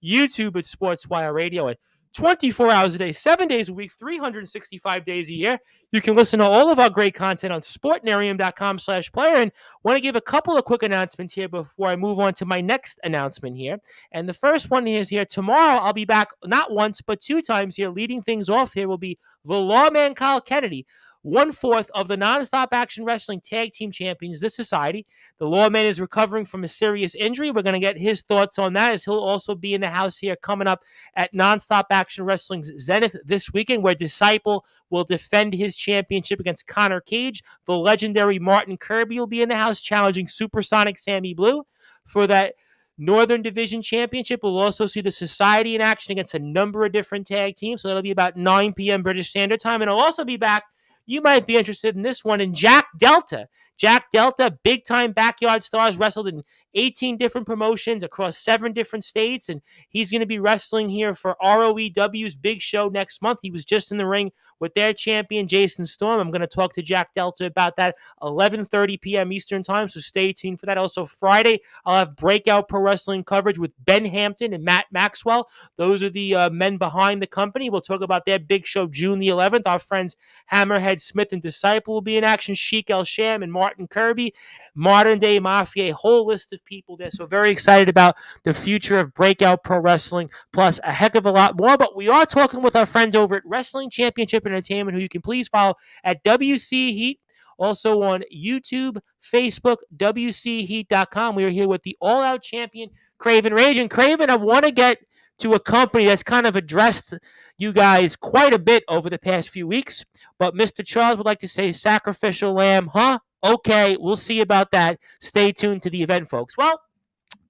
S1: YouTube at Sportswire Radio, and 24 hours a day, 7 days a week, 365 days a year. You can listen to all of our great content on sportnarium.com/player. And want to give a couple of quick announcements here before I move on to my next announcement here. And the first one is here tomorrow. I'll be back not once, but 2 times here. Leading things off here will be the lawman Kyle Kennedy, 1/4 of the Nonstop Action Wrestling Tag Team Champions, the Society. The lawman is recovering from a serious injury. We're going to get his thoughts on that, as he'll also be in the house here coming up at Nonstop Action Wrestling's Zenith this weekend, where Disciple will defend his championship against Connor Cage. The legendary Martin Kirby will be in the house challenging Supersonic Sammy Blue for that Northern Division Championship. We'll also see the Society in action against a number of different tag teams. So that'll be about 9 p.m. British Standard Time. And I'll also be back. You might be interested in this one in Jack Delta. Jack Delta, big-time Backyard Stars, wrestled in 18 different promotions across 7 different states, and he's going to be wrestling here for ROEW's big show next month. He was just in the ring with their champion, Jason Storm. I'm going to talk to Jack Delta about that 11:30 p.m. Eastern Time, so stay tuned for that. Also, Friday, I'll have Breakout Pro Wrestling coverage with Ben Hampton and Matt Maxwell. Those are the men behind the company. We'll talk about their big show June the 11th. Our friends Hammerhead Smith and Disciple will be in action. Sheik El Sham and Martin Kirby, Modern Day Mafia, a whole list of people there. So very excited about the future of Breakout Pro Wrestling, plus a heck of a lot more. But we are talking with our friends over at Wrestling Championship Entertainment, who you can please follow at WC Heat. Also on YouTube, Facebook, WCHeat.com. We are here with the all-out champion, Kraven Rage. And Kraven, I want to get to a company that's kind of addressed you guys quite a bit over the past few weeks. But Mr. Charles would like to say sacrificial lamb, huh? Okay, we'll see about that. Stay tuned to the event, folks. Well,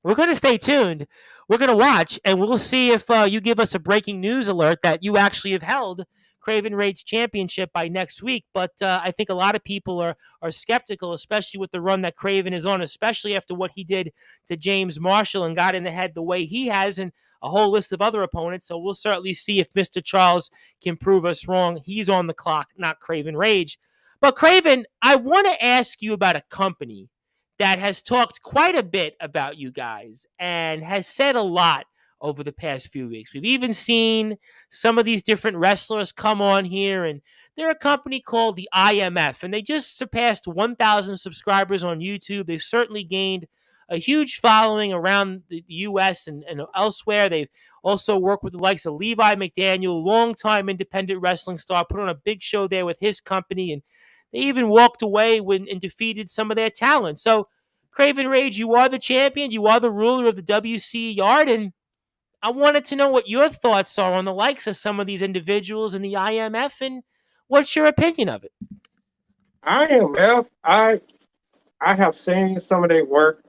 S1: we're going to stay tuned. We're going to watch, and we'll see if you give us a breaking news alert that you actually have held Kraven Raid's championship by next week. But I think a lot of people are skeptical, especially with the run that Kraven is on, especially after what he did to James Marshall and got in the head the way he has, and a whole list of other opponents. So we'll certainly see if Mr. Charles can prove us wrong. He's on the clock, not Kraven Rage. But Kraven, I want to ask you about a company that has talked quite a bit about you guys and has said a lot over the past few weeks. We've even seen some of these different wrestlers come on here, and they're a company called the IMF, and they just surpassed 1,000 subscribers on YouTube. They've certainly gained a huge following around the U.S. and elsewhere. They've also worked with the likes of Levi McDaniel, longtime independent wrestling star, put on a big show there with his company, and they even walked away and defeated some of their talent. So, Kraven Rage, you are the champion. You are the ruler of the WC Yard, and I wanted to know what your thoughts are on the likes of some of these individuals in the IMF, and what's your opinion of it?
S2: IMF, I have seen some of their work,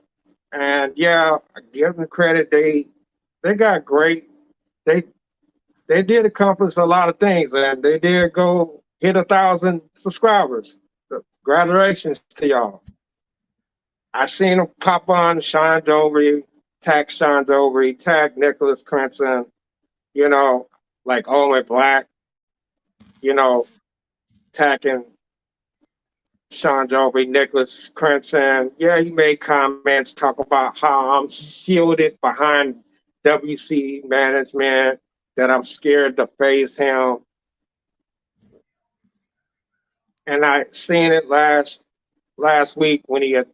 S2: and yeah, I give them credit. They got great. They did accomplish a lot of things, and they did go hit 1,000 subscribers. Congratulations to y'all. I seen them pop on Sean Dovey, tag Sean Dovey, tag Nicholas Crimson, like Owen Black, tagging Sean Dovey, Nicholas Crimson. Yeah, he made comments talking about how I'm shielded behind WC management, that I'm scared to face him. And I seen it last week when he had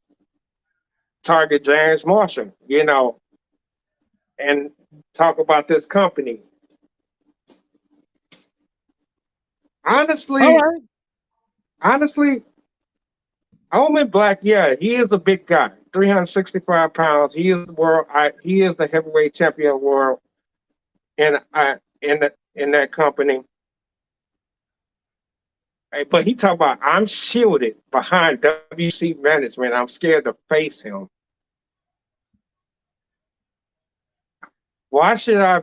S2: target James Marshall, and talk about this company. Honestly, Omen Black, yeah, he is a big guy, 365 pounds. He is the world. He is the heavyweight champion of the world, in that company. But he talked about, I'm shielded behind WC management. I'm scared to face him. Why should I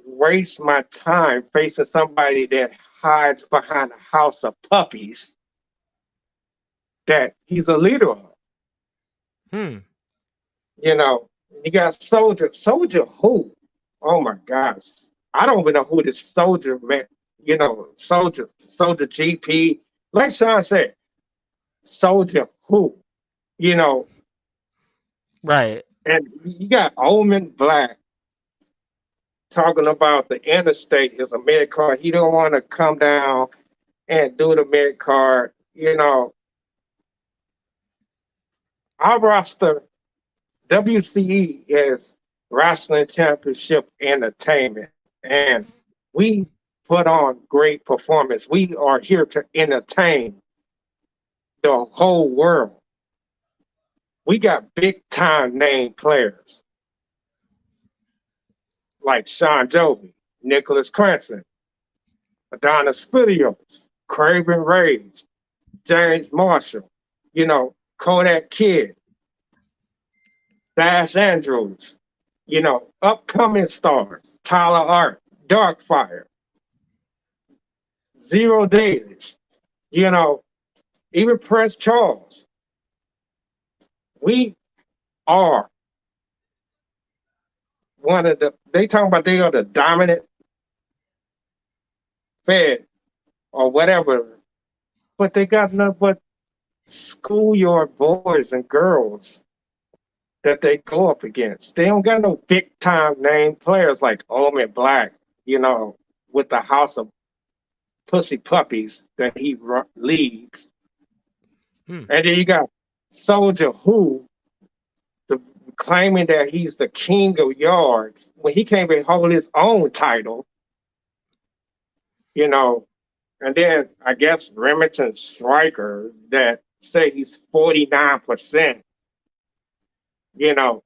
S2: waste my time facing somebody that hides behind a house of puppies that he's a leader of? You got Soldier. Soldier who? Oh my gosh. I don't even know who this Soldier man. Soldier GP, like Sean said, Soldier who,
S1: right?
S2: And you got Omen Black talking about the interstate is a mid card. He don't want to come down and do the mid card. Our roster, WCE is Wrestling Championship Entertainment, and we put on great performance. We are here to entertain the whole world. We got big time name players like Sean Joby, Nicholas Cranston, Adonis Spilios, Kraven Rage, James Marshall, Kodak Kid, Dash Andrews, upcoming stars, Tyler Art, Darkfire, Zero Days, even Prince Charles. We are they talking about they are the dominant Fed or whatever, but they got nothing but schoolyard boys and girls that they go up against. They don't got no big time name players like Omen Black, with the House of Pussy Puppies that he leads. And then you got Soldier Who, claiming that he's the king of yards when he can't even hold his own title. And then I guess Remington Striker that say he's 49%. If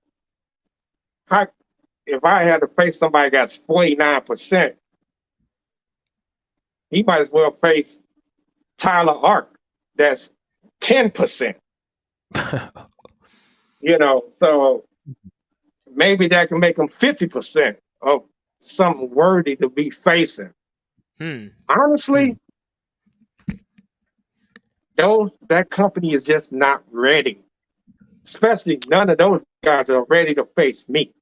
S2: I had to face somebody that's 49%, he might as well face Tyler Ark that's 10%. So maybe that can make him 50% of something worthy to be facing. Honestly, that company is just not ready. Especially none of those guys are ready to face me.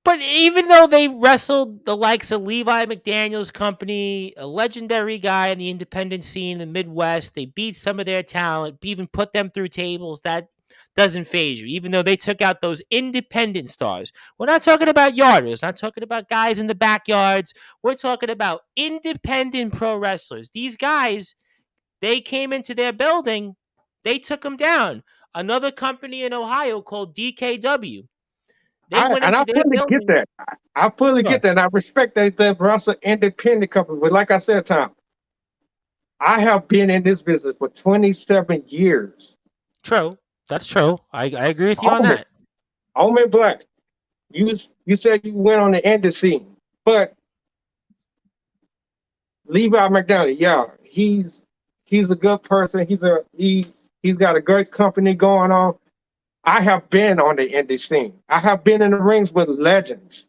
S1: But even though they wrestled the likes of Levi McDaniel's company, a legendary guy in the independent scene in the Midwest, they beat some of their talent, even put them through tables. That doesn't faze you, even though they took out those independent stars. We're not talking about yarders, not talking about guys in the backyards. We're talking about independent pro wrestlers. These guys, they came into their building, they took them down. Another company in Ohio called DKW. They went into their building.
S2: Get that. I fully get that. I respect that Russell independent company. But like I said, Tom, I have been in this business for 27 years.
S1: True. That's true. I agree with you on that.
S2: Omen Black, you said you went on the indie scene, but Levi McDaniel, yeah, he's a good person. He's got a great company going on. I have been on the indie scene. I have been in the rings with legends.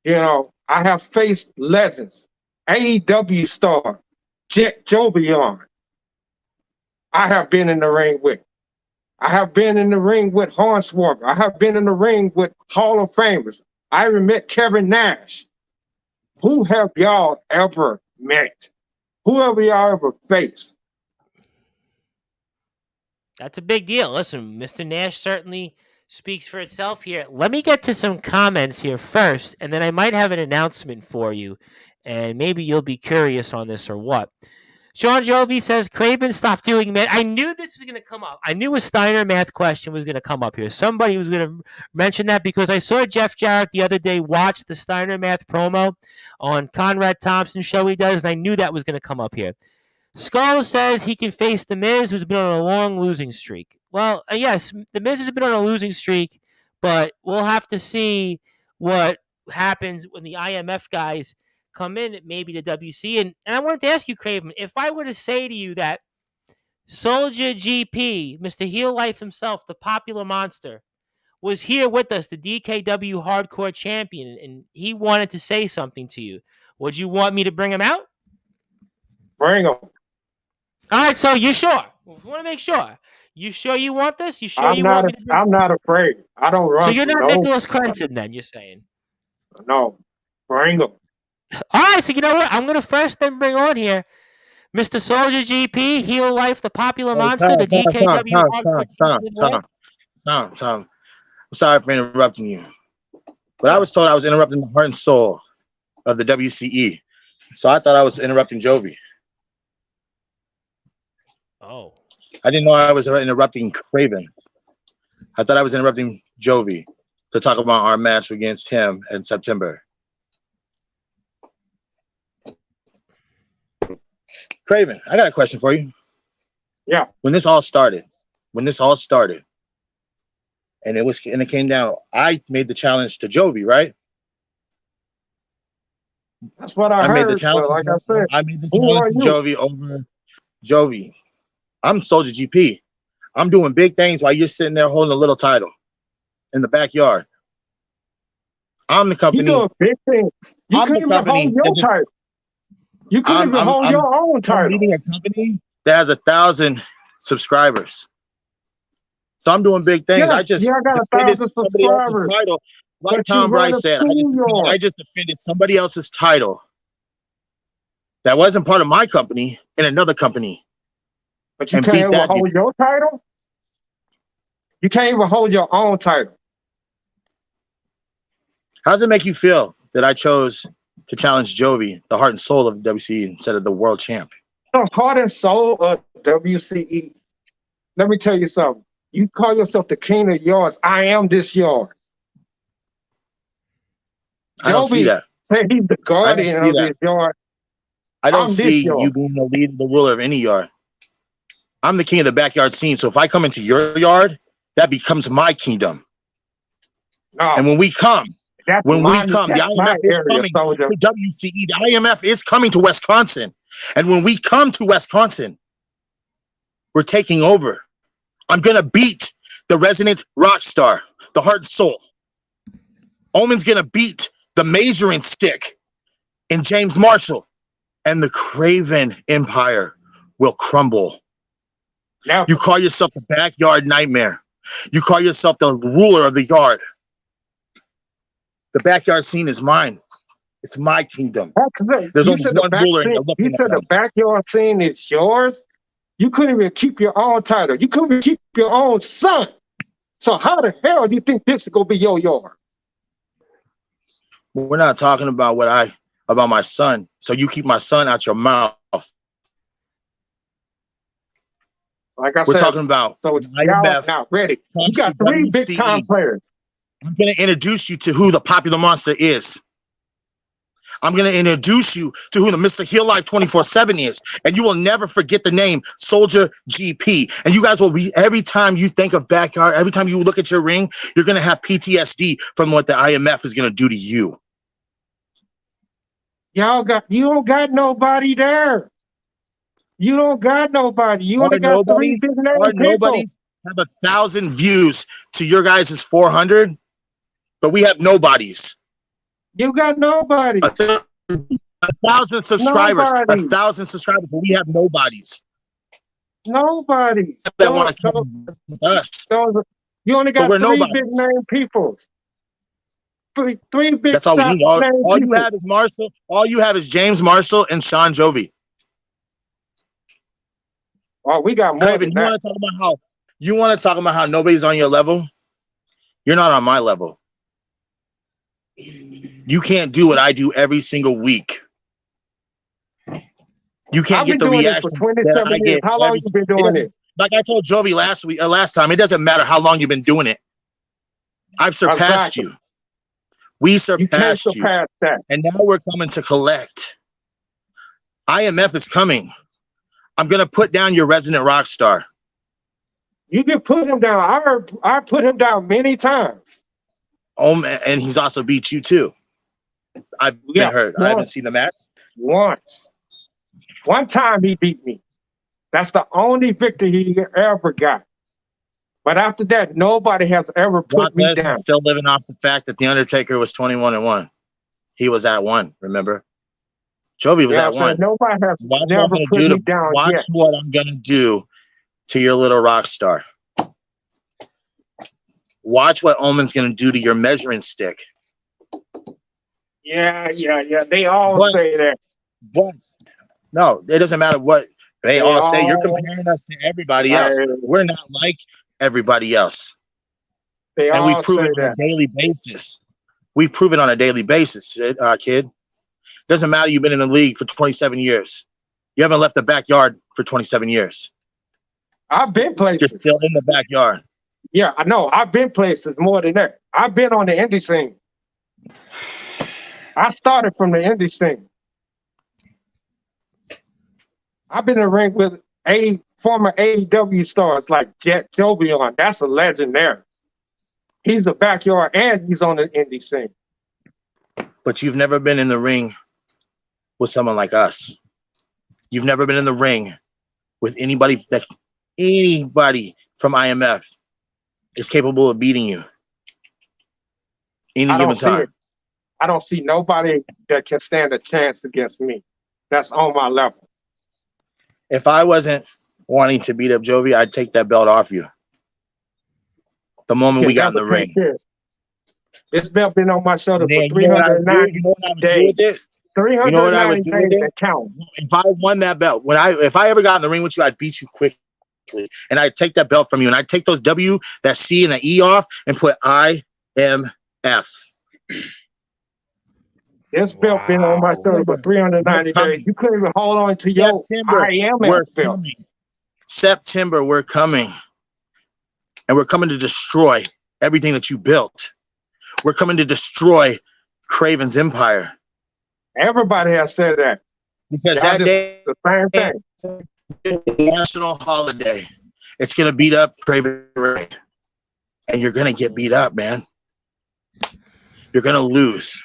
S2: I have faced legends. AEW star, Joe Beyond. I have been in the ring with. I have been in the ring with Hornswoggle. I have been in the ring with Hall of Famers. I even met Kevin Nash. Who have y'all ever met? Who have y'all ever faced?
S1: That's a big deal. Listen, Mr. Nash certainly speaks for itself here. Let me get to some comments here first, and then I might have an announcement for you, and maybe you'll be curious on this or what. Sean Joby says, Kraven, stop doing math. I knew this was going to come up. I knew a Steiner math question was going to come up here. Somebody was going to mention that because I saw Jeff Jarrett the other day watch the Steiner math promo on Conrad Thompson's show he does, and I knew that was going to come up here. Skull says he can face The Miz, who's been on a long losing streak. Well, yes, The Miz has been on a losing streak, but we'll have to see what happens when the IMF guys come in, maybe to WC. And I wanted to ask you, Kraven, if I were to say to you that Soldier GP, Mr. Heel Life himself, the popular monster, was here with us, the DKW Hardcore Champion, and he wanted to say something to you, would you want me to bring him out?
S2: Bring him.
S1: All right, so you sure? We want to make sure. You sure you want this? You sure
S2: I'm not afraid. I don't run.
S1: So you're not Nicholas Crenson then, you're saying?
S2: No. Bring him.
S1: All right, so you know what? I'm going to first then bring on here Mr. Soldier GP, Heel Life, the popular monster, the DKW.
S3: Tom. I'm sorry for interrupting you. But I was told I was interrupting the heart and soul of the WCE. So I thought I was interrupting Jovi.
S1: Oh.
S3: I didn't know I was interrupting Kraven. I thought I was interrupting Jovi to talk about our match against him in September. Kraven, I got a question for you.
S2: Yeah.
S3: When this all started, and it came down, I made the challenge to Jovi, right?
S2: That's what I
S3: made the
S2: heard.
S3: challenge.
S2: But like I said,
S3: I made the
S2: who are
S3: challenge to
S2: you?
S3: Jovi over Jovi. I'm Soldier GP. I'm doing big things while you're sitting there holding a little title in the backyard. I'm the company.
S2: You doing big things. You
S3: I'm
S2: couldn't
S3: the
S2: even hold
S3: company
S2: your title. You couldn't even hold your own
S3: I'm
S2: title.
S3: leading a company that has 1,000 subscribers. So I'm doing big things.
S2: Yeah,
S3: I just
S2: I got
S3: defended
S2: 1,000
S3: somebody else's
S2: subscribers.
S3: title. Like
S2: But
S3: Tom
S2: you ran
S3: Bryce
S2: a
S3: said,
S2: schoolyard.
S3: I just defended somebody else's title that wasn't part of my company in another company.
S2: But you
S3: and
S2: can't
S3: beat
S2: even
S3: that
S2: hold your title? You can't even hold your own title.
S3: How does it make you feel that I chose to challenge Jovi, the heart and soul of the WCE, instead of the world champ?
S2: The heart and soul of WCE. Let me tell you something. You call yourself the king of yards. I am this yard.
S3: I don't see that.
S2: Say he's the guardian of this yard.
S3: I don't see
S2: yard.
S3: you being the leader, the ruler of any yard. I'm the king of the backyard scene. So if I come into your yard, that becomes my kingdom.
S2: No,
S3: and when we come, the IMF is coming
S2: soldier.
S3: to WCE. The IMF is coming to Wisconsin. And when we come to Wisconsin, we're taking over. I'm going to beat the resident rock star, the heart and soul. Omen's going to beat the measuring stick in James Marshall. And the Kraven Empire will crumble.
S2: Now,
S3: you call yourself the backyard nightmare. You call yourself the ruler of the yard. The backyard scene is mine. It's my kingdom. There's only one ruler in the
S2: You said the backyard scene is yours? You couldn't even keep your own title. You couldn't even keep your own son. So how the hell do you think this is going to be your yard?
S3: We're not talking about about my son. So you keep my son out your mouth.
S2: Like I
S3: We're
S2: said,
S3: talking about
S2: so y'all now ready. You got 3 big time players.
S3: I'm going to introduce you to who the popular monster is. I'm going to introduce you to who the Mr. Heel Life 24/7 is. And you will never forget the name Soldier GP. And you guys will be, every time you think of backyard, every time you look at your ring, you're going to have PTSD from what the IMF is going to do to you. You
S2: don't got nobody there. You don't got nobody. You only got 3 big name people.
S3: Nobodies have 1,000 views to your guys' 400, but we have nobodies.
S2: You got nobody.
S3: 1,000 subscribers. 1,000 subscribers, but we have nobodies.
S2: Nobody.
S3: That want to come with us.
S2: You only got 3 big name people. 3 big.
S3: That's all we need. All you have is Marshall. All you have is James Marshall and Sean Jovi.
S2: Oh, we got more.
S3: Kraven, you want to talk about how nobody's on your level? You're not on my level. You can't do what I do every single week. You can't get the reaction that I get.
S2: How long you been doing it?
S3: Like I told Jovi last time, it doesn't matter how long you've been doing it. I've surpassed you. We surpassed you. And now we're coming to collect. IMF is coming. I'm going to put down your resident rock star.
S2: You can put him down. I put him down many times.
S3: Oh, and he's also beat you too. I've been hurt. I haven't seen the match.
S2: Once. One time he beat me. That's the only victory he ever got. But after that, nobody has ever put me down.
S3: Still living off the fact that The Undertaker was 21-1. He was at 1, remember? Jovi was at 1.
S2: Nobody has never put me down yet.
S3: Watch what I'm going to do to your little rock star. Watch what Omen's going to do to your measuring stick.
S2: Yeah. They all say that.
S3: But no, it doesn't matter what they all say. You're comparing us to everybody else. We're not like everybody else.
S2: And
S3: we've proven on a daily basis We prove it on a daily basis, kid. Doesn't matter. You've been in the league for 27 years. You haven't left the backyard for 27 years.
S2: I've been places.
S3: You're still in the backyard.
S2: Yeah, I know. I've been places more than that. I've been on the indie scene. I started from the indie scene. I've been in the ring with former AEW stars like Jet Jovion. That's a legendary. He's a backyard and he's on the indie scene.
S3: But you've never been in the ring with someone like us. You've never been in the ring with anybody from IMF is capable of beating you any given time.
S2: I don't see nobody that can stand a chance against me. That's on my level.
S3: If I wasn't wanting to beat up Jovi, I'd take that belt off you. The moment we got in the ring.
S2: This belt been on my shoulder for 390 days. 390 days that count.
S3: If I won that belt, if I ever got in the ring with you, I'd beat you quickly. And I'd take that belt from you. And I'd take those W, that C, and that E off and put IMF.
S2: This belt been on my shoulder for 390 days. You couldn't even hold on to your IMF belt.
S3: September, we're coming. And we're coming to destroy everything that you built. We're coming to destroy Kraven's empire.
S2: Everybody has said that.
S3: Because that day,
S2: the same thing.
S3: National holiday. It's going to beat up Kraven Ray. And you're going to get beat up, man. You're going to lose.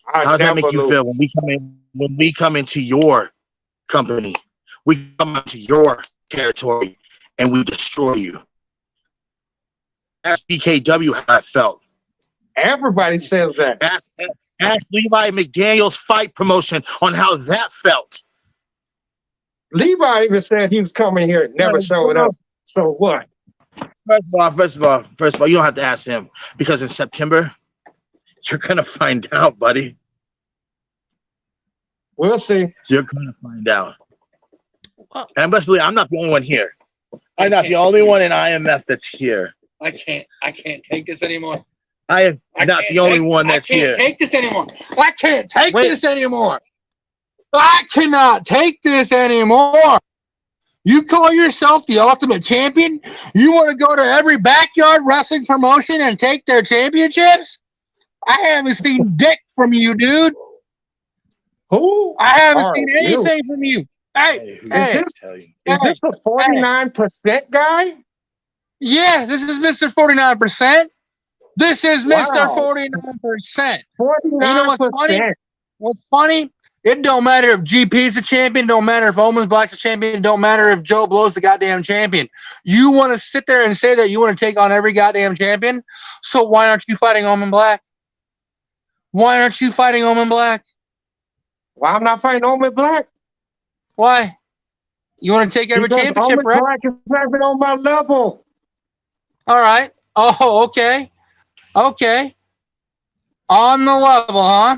S3: How does that make you feel when we come into your company? We come into your territory and we destroy you. Ask BKW how it felt.
S2: Everybody says that.
S3: Ask Levi McDaniel's fight promotion on how that felt.
S2: Levi even said he was coming here and never showed up. So what?
S3: First of all, you don't have to ask him because in September, you're gonna find out, buddy.
S2: We'll see.
S3: You're gonna find out. And I must believe I'm not the only one here. I'm not the only one in IMF that's here.
S4: I can't take this anymore.
S3: I am not the only one that's here.
S4: I can't take this anymore. I can't take this anymore. I cannot take this anymore. You call yourself the ultimate champion? You want to go to every backyard wrestling promotion and take their championships? I haven't seen dick from you, dude.
S2: Who?
S4: I haven't seen anything from you. Hey,
S2: is this the 49% guy?
S4: Yeah, this is Mr. 49%. This is Mr. 49%.
S2: 49%.
S4: You know what's funny? What's funny? It don't matter if GP's the champion. Don't matter if Omen Black's the champion. Don't matter if Joe Blow's the goddamn champion. You want to sit there and say that you want to take on every goddamn champion? So why aren't you fighting Omen Black? Why aren't you fighting Omen Black?
S2: Why I'm not fighting Omen Black?
S4: Why? You want to take every championship, right?
S2: Black is not even on my level.
S4: All right. Oh, okay. Okay. On the level, huh?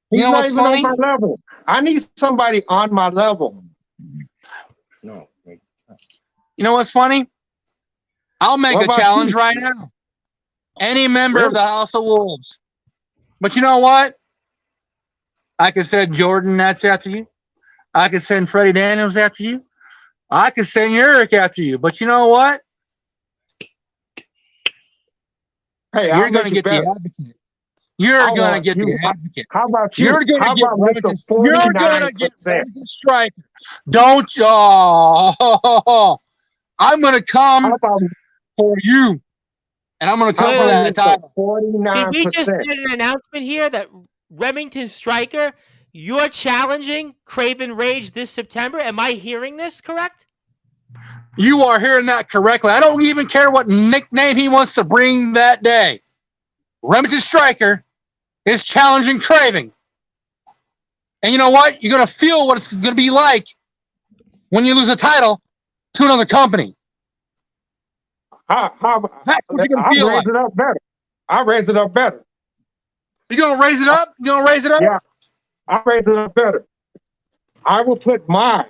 S2: He's not even on my level. I need somebody on my level.
S3: No.
S4: You know what's funny? I'll make a challenge right now. Any member of the House of Wolves. But you know what? I could send Jordan Nats after you. I could send Freddie Daniels after you. I could send Eric after you. But you know what?
S2: Hey,
S4: you're going to get the advocate. You're going to get the advocate.
S2: How about you?
S4: You're going to get Remington Striker. Don't you? Oh, I'm going to come for you. And I'm going to come for that title.
S2: 49%.
S1: Did we just get an announcement here that Remington Striker, you're challenging Kraven Rage this September? Am I hearing this correct?
S4: You are hearing that correctly. I don't even care what nickname he wants to bring that day. Remington Striker is challenging Kraven. And you know what? You're going to feel what it's going to be like when you lose a title to another company.
S2: That's what you're going to feel like. I'll raise it up better.
S4: You going to raise it up? You going to raise it up?
S2: Yeah. I'll raise it up better. I will put my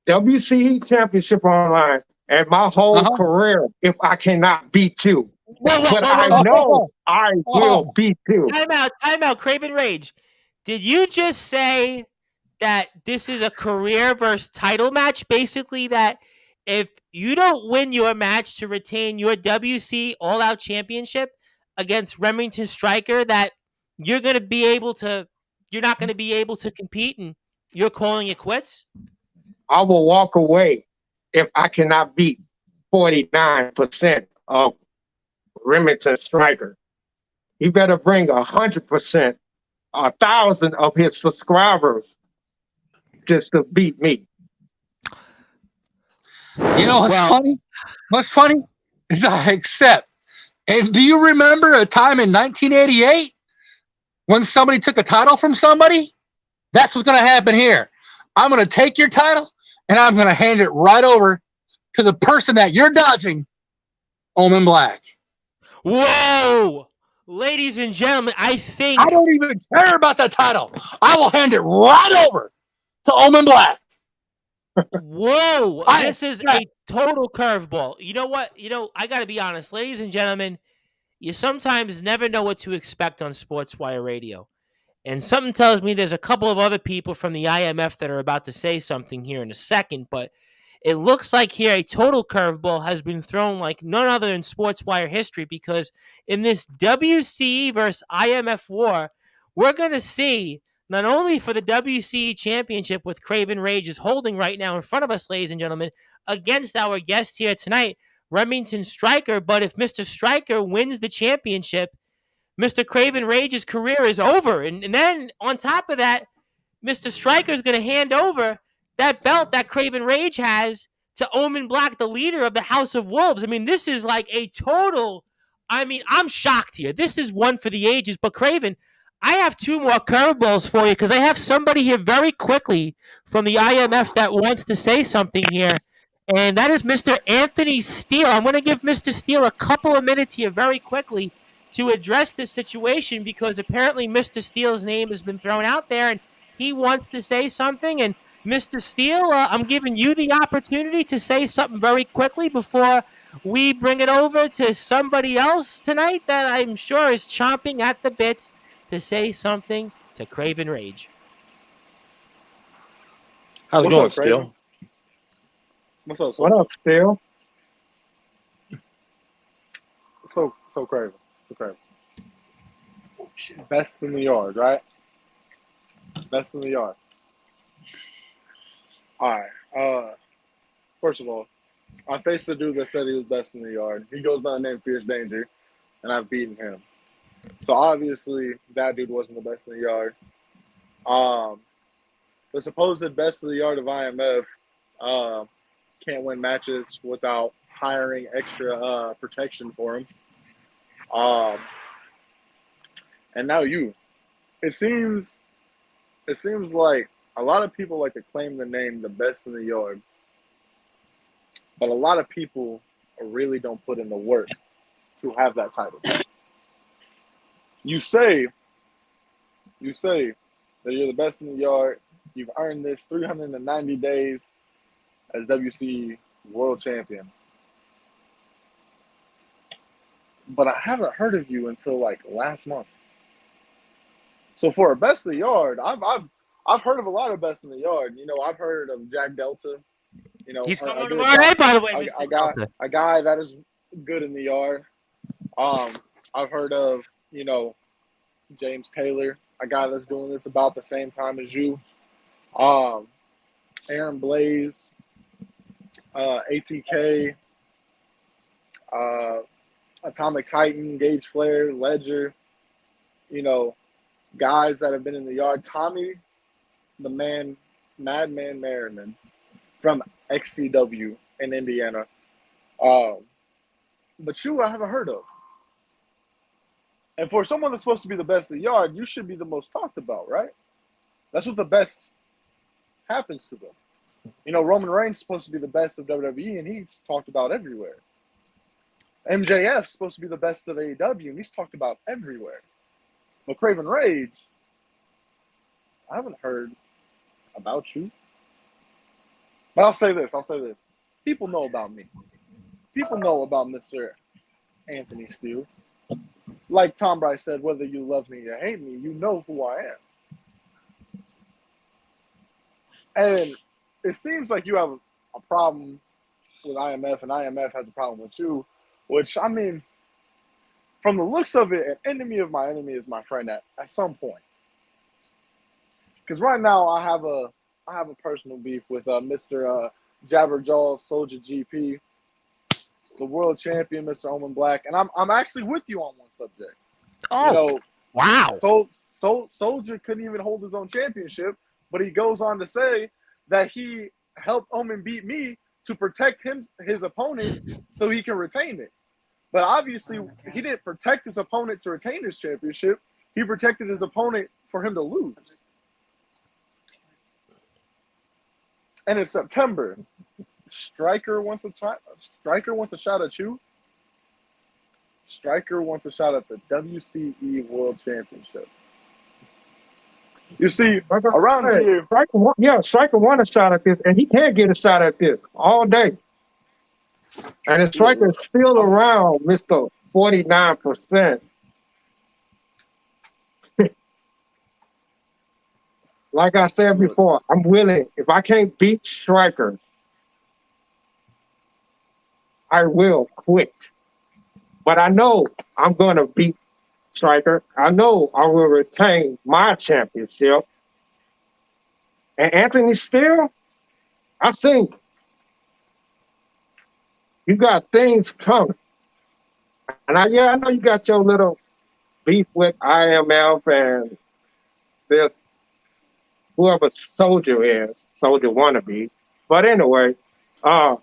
S2: WCE championship online and my whole career if I cannot beat you. but I know I will beat you.
S1: Time out, Craven Rage. Did you just say that this is a career versus title match? Basically, that if you don't win your match to retain your WC All Out Championship against Remington Stryker, that you're not going to be able to compete, and you're calling it quits?
S2: I will walk away if I cannot beat 49% of Remington Stryker. He better bring 100%, 1,000 of his subscribers just to beat me.
S4: You know what's funny? What's funny is I accept. And do you remember a time in 1988 when somebody took a title from somebody? That's what's going to happen here. I'm going to take your title and I'm going to hand it right over to the person that you're dodging, Omen Black.
S1: Whoa! Ladies and gentlemen, I
S4: don't even care about that title. I will hand it right over to Omen Black.
S1: Whoa! This is a total curveball. You know what? I got to be honest. Ladies and gentlemen, you sometimes never know what to expect on Sportswire Radio. And something tells me there's a couple of other people from the IMF that are about to say something here in a second, but it looks like here a total curveball has been thrown like none other in Sportswire history, because in this WCE versus IMF war, we're going to see not only for the WCE championship with Kraven Rage is holding right now in front of us, ladies and gentlemen, against our guest here tonight, Remington Stryker, but if Mr. Stryker wins the championship, Mr. Kraven Rage's career is over. And then on top of that, Mr. Stryker is going to hand over that belt that Kraven Rage has to Omen Black, the leader of the House of Wolves. I mean, this is like a total, I'm shocked here. This is one for the ages. But Kraven, I have two more curveballs for you, because I have somebody here very quickly from the IMF that wants to say something here. And that is Mr. Anthony Steele. I'm going to give Mr. Steele a couple of minutes here very quickly to address this situation, because apparently Mr. Steele's name has been thrown out there and he wants to say something. And Mr. Steele, I'm giving you the opportunity to say something very quickly before we bring it over to somebody else tonight that I'm sure is chomping at the bits to say something to Kraven Rage.
S3: How's it going, Steele?
S5: What's up,
S2: What up, Steele?
S5: So Kraven. Okay. Best in the yard, right? Best in the yard. All right. First of all, I faced the dude that said he was best in the yard. He goes by the name Fierce Danger, and I've beaten him. So obviously, that dude wasn't the best in the yard. The supposed best in the yard of IMF can't win matches without hiring extra protection for him. And now you. It seems like a lot of people like to claim the name the best in the yard, but a lot of people really don't put in the work to have that title. You say that you're the best in the yard. You've earned this 390 days as WC World Champion. But I haven't heard of you until like last month. So for a best in the yard, I've heard of a lot of best in the yard. I've heard of Jack Delta.
S1: He's coming tomorrow night, by the way.
S5: A guy that is good in the yard. I've heard of James Taylor, a guy that's doing this about the same time as you. Aaron Blaze, ATK, Atomic Titan, Gage Flair, Ledger, guys that have been in the yard. Tommy, the man, Madman Merriman from XCW in Indiana. But you, I haven't heard of. And for someone that's supposed to be the best in the yard, you should be the most talked about, right? That's what the best happens to them. Roman Reigns is supposed to be the best of WWE, and he's talked about everywhere. MJF's supposed to be the best of AEW, and he's talked about everywhere. But Kraven Rage, I haven't heard about you. But I'll say this. People know about me. People know about Mr. Anthony Steele. Like Tom Bryce said, whether you love me or hate me, you know who I am. And it seems like you have a problem with IMF, and IMF has a problem with you, which, I mean, from the looks of it, an enemy of my enemy is my friend at some point. Because right now I have a personal beef with Mr. Jabberjaw Soldier GP, the world champion, Mr. Omen Black, and I'm actually with you on one subject.
S1: Oh,
S5: You know,
S1: wow.
S5: Soldier couldn't even hold his own championship, but he goes on to say that he helped Omen beat me to protect his opponent so he can retain it. But obviously, he didn't protect his opponent to retain his championship. He protected his opponent for him to lose. And in September, Striker wants a shot at you. Striker wants a shot at the WCE World Championship. You see, around here,
S2: Striker won a shot at this, and he can't get a shot at this all day. And the Striker is still around, Mr. 49%. Like I said before, I'm willing. If I can't beat Striker, I will quit. But I know I'm going to beat Striker. I know I will retain my championship. And Anthony Steele, I think you got things coming. And I know you got your little beef with IMF and this whoever Soldier is, Soldier wannabe. But anyway, I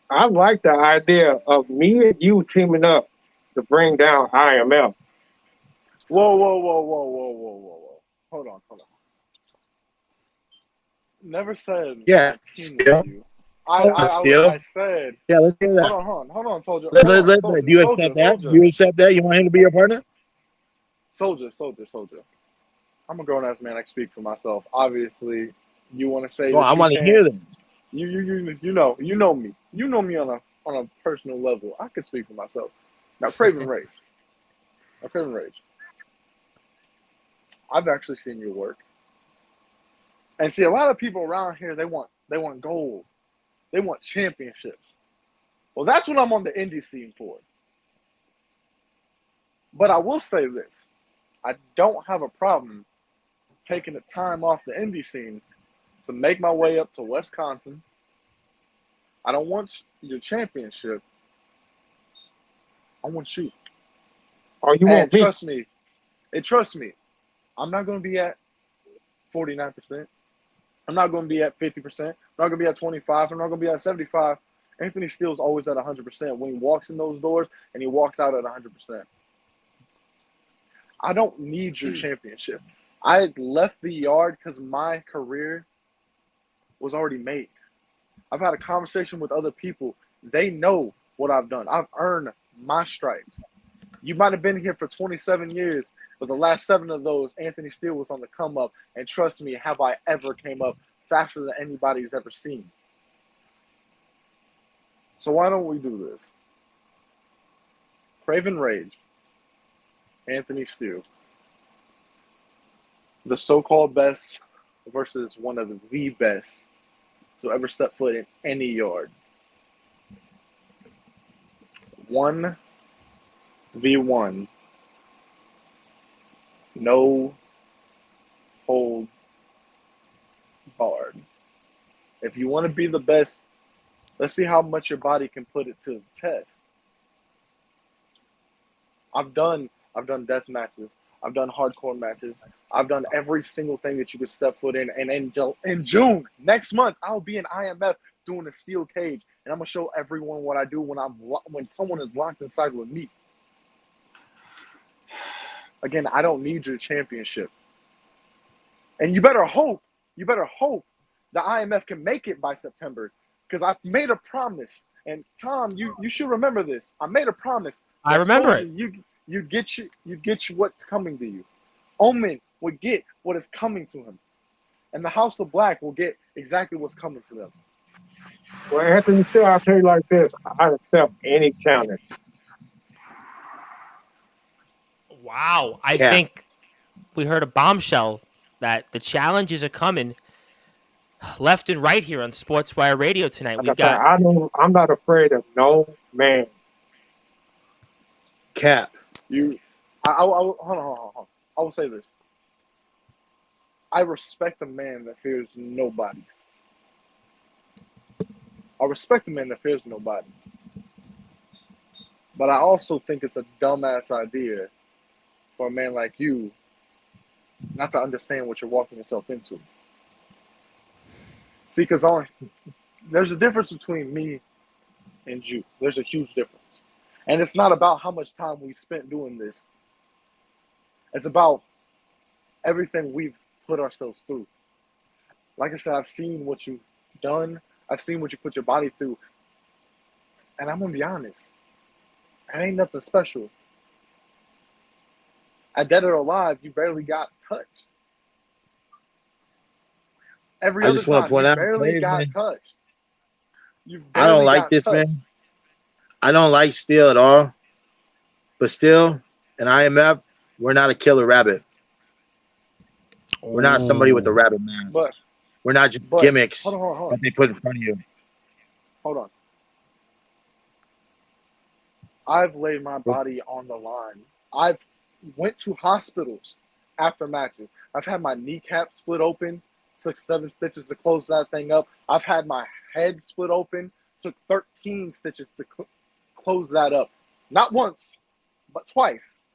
S2: like the idea of me and you teaming up to bring down IMF.
S5: Whoa. Hold on. Never said
S3: Yeah,
S5: team with you. I said.
S3: Yeah, let's do that.
S5: Hold on, Soldier.
S3: Do you accept that? Do you accept that? You want him to be your partner?
S5: Soldier. I'm a grown-ass man. I can speak for myself. Obviously, you want to say.
S3: Well, I want to hear them.
S5: You know me. You know me on a personal level. I can speak for myself. Now, Kraven Rage. I've actually seen your work. And see, a lot of people around here, they want gold. They want championships. Well, that's what I'm on the indie scene for. But I will say this. I don't have a problem taking the time off the indie scene to make my way up to Wisconsin. I don't want your championship. I want you.
S2: Or you want me?
S5: Trust me, I'm not going to be at 49%. I'm not going to be at 50%. I'm not going to be at 25. I'm not going to be at 75. Anthony Steele's always at 100% when he walks in those doors and he walks out at 100%. I don't need your championship. I left the yard because my career was already made. I've had a conversation with other people. They know what I've done. I've earned my stripes. You might have been here for 27 years, but the last 7 of those, Anthony Steele was on the come up. And trust me, have I ever came up faster than anybody's ever seen. So why don't we do this? Kraven Rage, Anthony Steele, the so-called best versus one of the best to ever step foot in any yard. 1v1. No holds barred. If you want to be the best, let's see how much your body can put it to the test. I've done death matches. I've done hardcore matches. I've done every single thing that you could step foot in. And in June, next month, I'll be in IMF doing a steel cage. And I'm going to show everyone what I do when someone is locked inside with me. Again, I don't need your championship. And you better hope the IMF can make it by September. Because I made a promise. And Tom, you should remember this. I made a promise.
S1: I remember
S5: Soldier, it. You get what's coming to you. Omen would get what is coming to him. And the House of Black will get exactly what's coming to them.
S2: Well, Anthony, still, I'll tell you like this: I accept any challenge.
S1: Wow. I
S3: Cap.
S1: think we heard a bombshell that the challenges are coming left and right here on Sportswire Radio tonight.
S2: Like I
S1: We've
S2: said,
S1: got
S2: I'm not afraid of no man.
S3: Cap.
S5: Hold on. I will say this. I respect a man that fears nobody. I respect a man that fears nobody. But I also think it's a dumbass idea for a man like you not to understand what you're walking yourself into. See, because there's a difference between me and you. There's a huge difference. And it's not about how much time we spent doing this. It's about everything we've put ourselves through. Like I said, I've seen what you've done. I've seen what you put your body through. And I'm going to be honest. It ain't nothing special. At Dead or Alive, you barely got touched. Every
S3: I
S5: other
S3: just want
S5: time,
S3: to point
S5: you
S3: out,
S5: barely got
S3: man,
S5: touched.
S3: I don't like this, man. I don't like Steel at all. But still, in IMF, we're not a killer rabbit. We're not somebody with a rabbit mask. We're not just gimmicks
S5: hold on.
S3: that they put in front of you.
S5: Hold on. I've laid my body on the line. I've went to hospitals after matches. I've had my kneecap split open. Took 7 stitches to close that thing up. I've had my head split open. Took 13 stitches to close that up. Not once, but twice.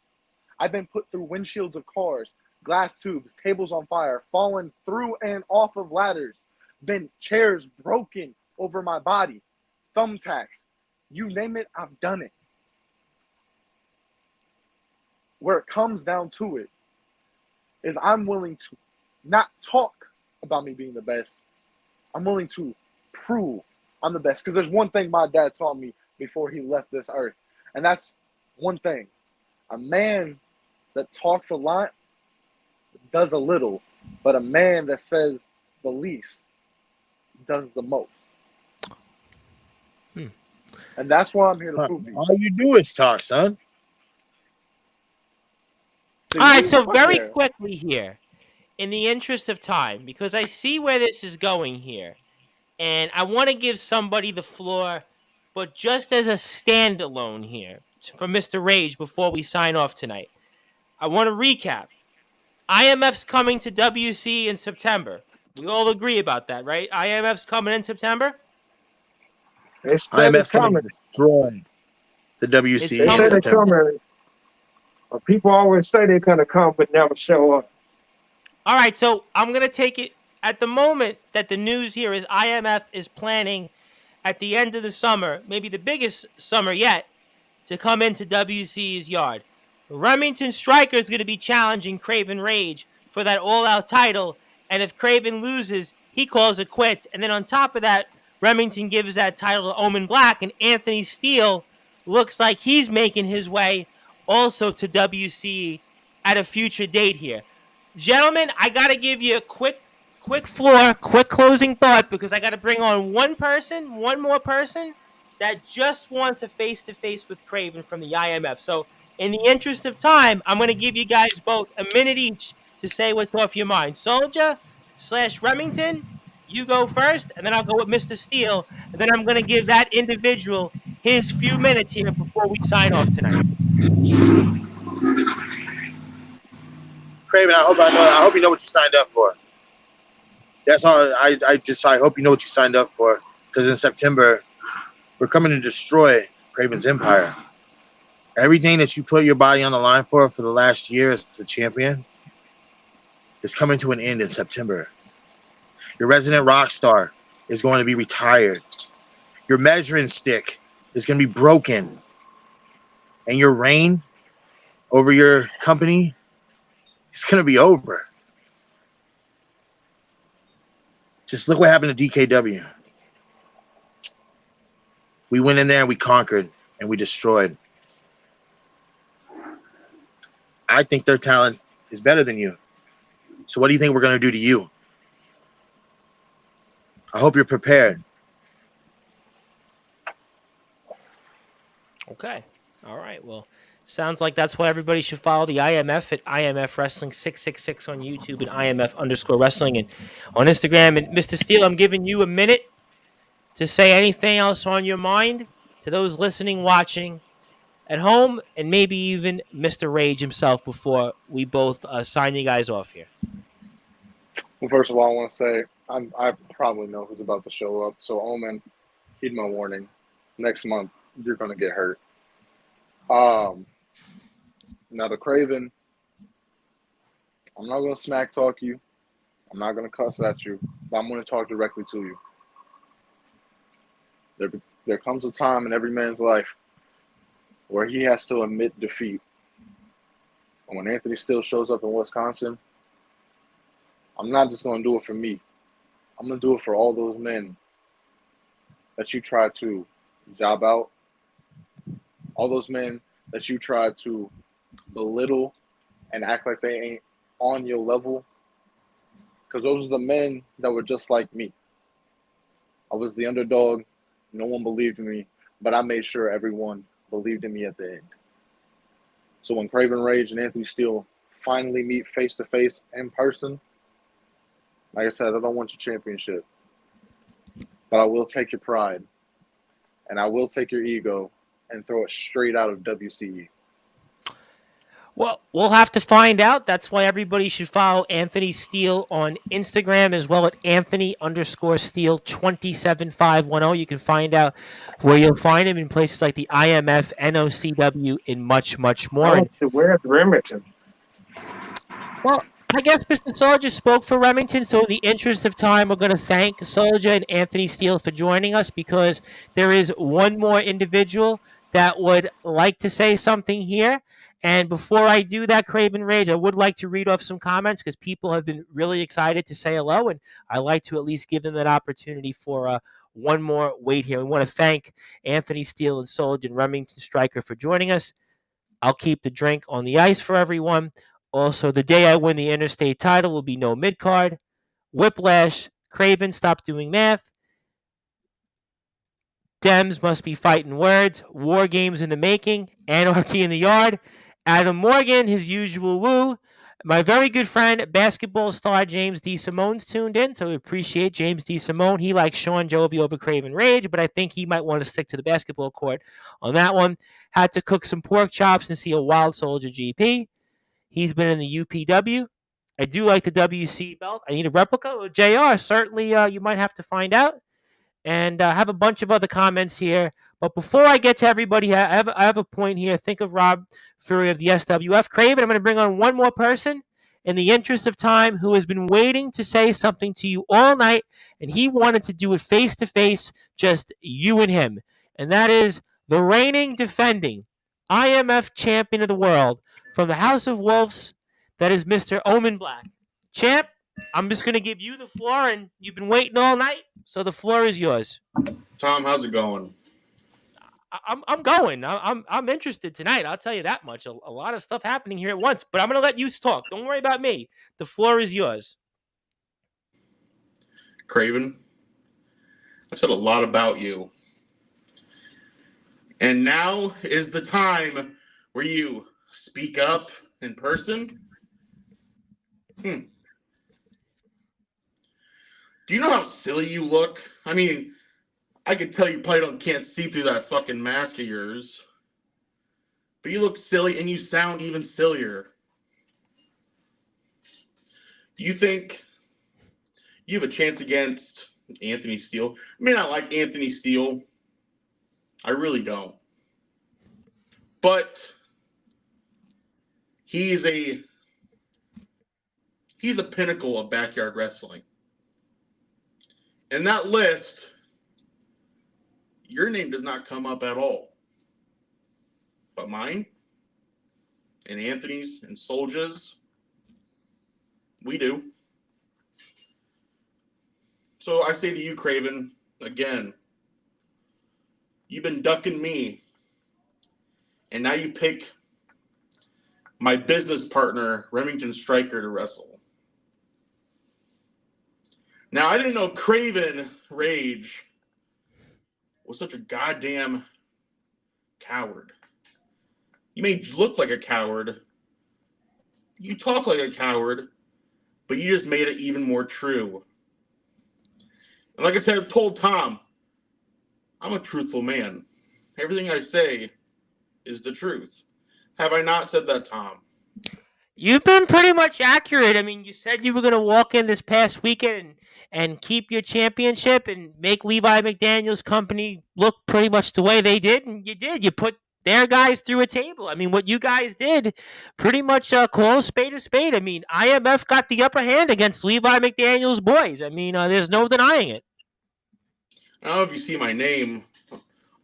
S5: I've been put through windshields of cars, glass tubes, tables on fire, fallen through and off of ladders, been chairs broken over my body, thumbtacks. You name it, I've done it. Where it comes down to it is I'm willing to not talk about me being the best. I'm willing to prove I'm the best. Because there's one thing my dad taught me before he left this earth. And that's one thing. A man that talks a lot does a little. But a man that says the least does the most. And that's why I'm here to prove you.
S3: All you do is talk, son.
S1: all right. So very quickly here, in the interest of time, because I see where this is going here, and I want to give somebody the floor, but just as a standalone here for Mr. Rage before we sign off tonight, I want to recap. IMF's coming to WC in September. We all agree about that, right? IMF's coming in September?
S2: It's
S3: IMF's
S2: coming.
S3: coming to destroy the WC
S2: They
S3: in
S2: say they're
S3: September.
S2: coming. But people always say they're going to come, but never show up.
S1: All right, so I'm going to take it at the moment that the news here is IMF is planning at the end of the summer, maybe the biggest summer yet, to come into WC's yard. Remington Stryker is going to be challenging Kraven Rage for that all-out title, and if Kraven loses, he calls it quits. And then on top of that, Remington gives that title to Omen Black, and Anthony Steele looks like he's making his way also to WC at a future date here. Gentlemen, I got to give you a quick closing thought, because I got to bring on one more person that just wants a face-to-face with Kraven from the IMF. So in the interest of time, I'm going to give you guys both a minute each to say what's off your mind. Soldier/Remington, you go first, and then I'll go with Mr. Steele, and then I'm going to give that individual his few minutes here before we sign off tonight.
S3: Kraven, I hope you know what you signed up for. That's all. I hope you know what you signed up for, because in September we're coming to destroy Kraven's empire. Everything that you put your body on the line for the last year as the champion is coming to an end in September. Your resident rock star is going to be retired. Your measuring stick is going to be broken, and your reign over your company is going to be over. Just look what happened to DKW. We went in there and we conquered and we destroyed. I think their talent is better than you. So what do you think we're going to do to you? I hope you're prepared.
S1: Okay. All right. Well, sounds like that's why everybody should follow the IMF at IMF Wrestling 666 on YouTube and IMF_wrestling and on Instagram. And Mr. Steele, I'm giving you a minute to say anything else on your mind to those listening, watching at home, and maybe even Mr. Rage himself before we both sign you guys off here.
S5: Well, first of all, I want to say I probably know who's about to show up. So, Omen, heed my warning. Next month, you're going to get hurt. Now, the Kraven, I'm not going to smack talk you. I'm not going to cuss at you. But I'm going to talk directly to you. There comes a time in every man's life where he has to admit defeat. And when Anthony Steele shows up in Wisconsin, I'm not just going to do it for me. I'm going to do it for all those men that you try to job out, all those men that you try to belittle and act like they ain't on your level, because those are the men that were just like me. I was the underdog. No one believed in me, but I made sure everyone believed in me at the end. So when Kraven Rage and Anthony Steele finally meet face-to-face in person, like I said, I don't want your championship, but I will take your pride, and I will take your ego and throw it straight out of WCE.
S1: Well, we'll have to find out. That's why everybody should follow Anthony Steele on Instagram as well at Anthony_Steele 27510. You can find out where you'll find him in places like the IMF, NOCW, and much, much more.
S2: Oh, so where's Remington?
S1: Well, I guess Mr. Soldier spoke for Remington, so in the interest of time, we're going to thank Soldier and Anthony Steele for joining us because there is one more individual that would like to say something here. And before I do that, Kraven Rage, I would like to read off some comments because people have been really excited to say hello, and I like to at least give them that opportunity for one more wait here. We want to thank Anthony Steele and Soldier and Remington Stryker for joining us. I'll keep the drink on the ice for everyone. Also, the day I win the interstate title will be no mid-card. Whiplash, Kraven, stop doing math. Dems must be fighting words. War games in the making. Anarchy in the yard. Adam Morgan, his usual woo. My very good friend, basketball star James D. Simone's tuned in, so we appreciate James D. Simone. He likes Sean Jovi over Kraven Rage, but I think he might want to stick to the basketball court on that one. Had to cook some pork chops and see a Wild Soldier GP. He's been in the UPW. I do like the WC belt. I need a replica. Well, JR, certainly you might have to find out. And I have a bunch of other comments here. But before I get to everybody, I have a point here. Think of Rob Fury of the SWF. Kraven, I'm going to bring on one more person in the interest of time who has been waiting to say something to you all night, and he wanted to do it face-to-face, just you and him. And that is the reigning, defending IMF champion of the world from the House of Wolves, that is Mr. Omen Black. Champ, I'm just going to give you the floor, and you've been waiting all night, so the floor is yours.
S6: Tom, how's it going?
S1: I'm going. I'm interested tonight. I'll tell you that much. A lot of stuff happening here at once, but I'm going to let you talk. Don't worry about me. The floor is yours.
S6: Kraven, I've said a lot about you. And now is the time where you speak up in person. Do you know how silly you look? I mean, I could tell you probably can't see through that fucking mask of yours. But you look silly and you sound even sillier. Do you think you have a chance against Anthony Steele? I mean, I like Anthony Steele. I really don't. But he's a pinnacle of backyard wrestling. In that list, your name does not come up at all. But mine and Anthony's and Soldier's, we do. So I say to you, Kraven, again, you've been ducking me, and now you pick my business partner, Remington Stryker, to wrestle. Now, I didn't know Kraven Rage was such a goddamn coward. You may look like a coward. You talk like a coward, but you just made it even more true. And like I said, I've told Tom, I'm a truthful man. Everything I say is the truth. Have I not said that, Tom?
S1: You've been pretty much accurate. I mean, you said you were going to walk in this past weekend and keep your championship and make Levi McDaniel's company look pretty much the way they did, and you did. You put their guys through a table. I mean, what you guys did, pretty much call a spade a spade. I mean, IMF got the upper hand against Levi McDaniel's boys. I mean, there's no denying it.
S6: I don't know if you see my name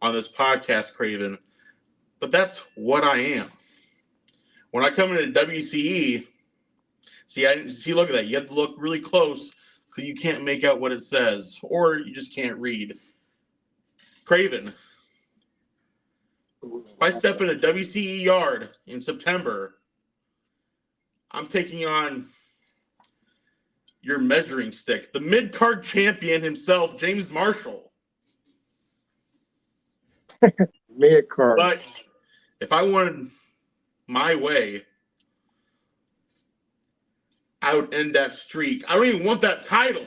S6: on this podcast, Kraven, but that's what I am. When I come into WCE, look at that. You have to look really close because you can't make out what it says, or you just can't read. Kraven, if I step in a WCE yard in September, I'm taking on your measuring stick, the mid-card champion himself, James Marshall.
S2: Mid-card.
S6: But if I wanted my way, I would end that streak. I don't even want that title.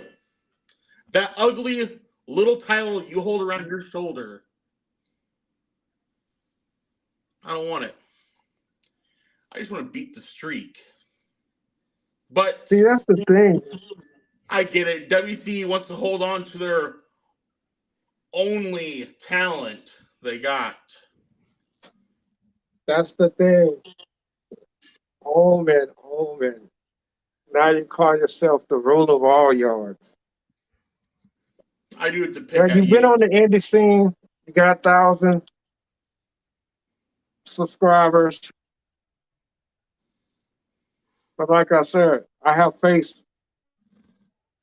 S6: That ugly little title you hold around your shoulder. I don't want it. I just want to beat the streak. But
S2: See, that's the thing.
S6: I get it. WC wants to hold on to their only talent they got.
S2: That's the thing. Oh man. Now you call yourself the ruler of all yards.
S6: I do it to pick
S2: Now,
S6: at
S2: you've
S6: you.
S2: been on the indie scene. You got 1,000 subscribers. But like I said, I have faced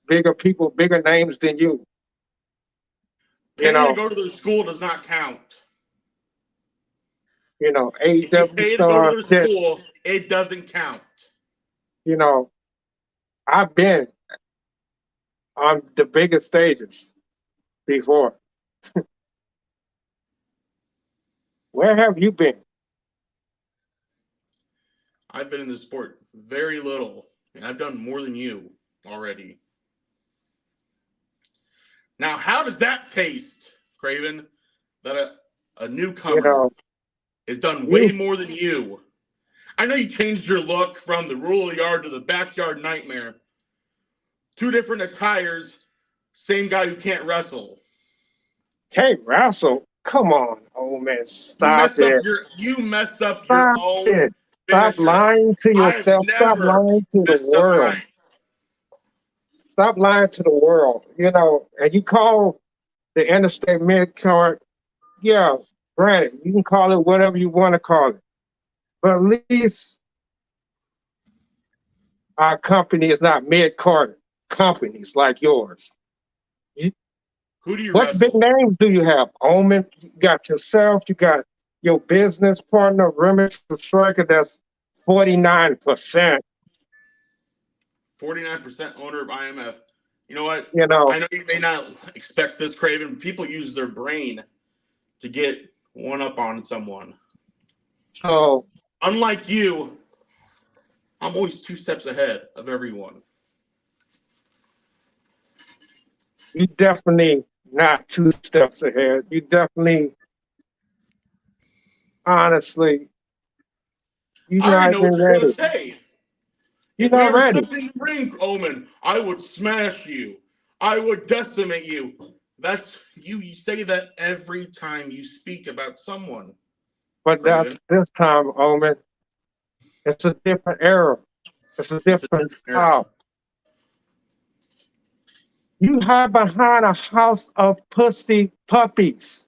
S2: bigger people, bigger names than you.
S6: Paying to go to their school does not count. If you
S2: AEW
S6: pay to go
S2: star.
S6: to their school, it doesn't count.
S2: I've been on the biggest stages before. Where have you been?
S6: I've been in the sport very little, and I've done more than you already. Now, how does that taste, Kraven, that a newcomer has done way more than you? I know you changed your look from the rural yard to the backyard nightmare. 2 different attires, same guy who can't wrestle.
S2: Can't wrestle? Come on, old man. Stop it.
S6: You messed up your
S2: Stop
S6: own
S2: it.
S6: finisher.
S2: Stop lying to yourself.
S6: I've
S2: Stop
S6: never
S2: lying to the
S6: messed up
S2: world.
S6: mine.
S2: Stop lying to the world. And you call the interstate mid-card, yeah, granted, you can call it whatever you want to call it. But at least our company is not mid-card companies like yours.
S6: Who do you
S2: What
S6: wrestle?
S2: big names do you have? Omen, you got yourself, you got your business partner, Remix Striker, that's 49%.
S6: 49% owner of IMF. You know what?
S2: You know,
S6: I know you may not expect this, Kraven. People use their brain to get one up on someone.
S2: so
S6: Unlike you, I'm always 2 steps ahead of everyone.
S2: you definitely not 2 steps ahead. You definitely, honestly, you're
S6: I already
S2: not
S6: know
S2: even
S6: what you're going
S2: ready.
S6: to say.
S2: You're
S6: If we
S2: not
S6: ever
S2: ready.
S6: stepped in the ring, Omen, I would smash you. I would decimate you. That's you say that every time you speak about someone.
S2: But that's this time, Omen. It's a different era. It's a different style. You hide behind a house of pussy puppies.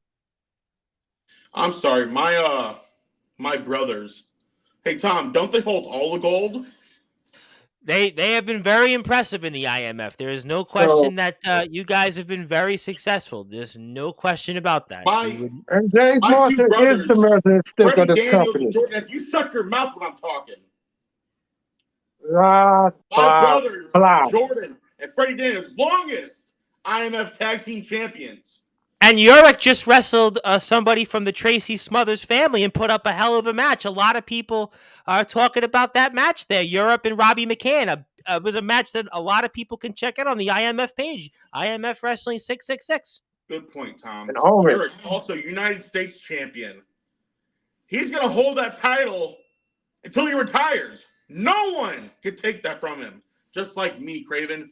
S6: I'm sorry, my brothers. Hey Tom, don't they hold all the gold?
S1: They have been very impressive in the IMF. There is no question that you guys have been very successful. There's no question about that.
S2: And James
S6: my 2
S2: Martin is
S6: brothers,
S2: the measuring stick
S6: Freddie
S2: of this
S6: Daniels
S2: company.
S6: and Jordan, you shut your mouth when I'm talking.
S2: Blah,
S6: My
S2: blah,
S6: brothers,
S2: blah.
S6: Jordan and Freddie Daniels, longest IMF tag team champions.
S1: And Urich just wrestled somebody from the Tracy Smothers family and put up a hell of a match. A lot of people are talking about that match there. Europe and Robbie McCann. It was a match that a lot of people can check out on the IMF page. IMF Wrestling 666.
S6: Good point, Tom.
S2: And Owen.
S6: Urich, also United States champion. He's going to hold that title until he retires. No one can take that from him. Just like me, Kraven.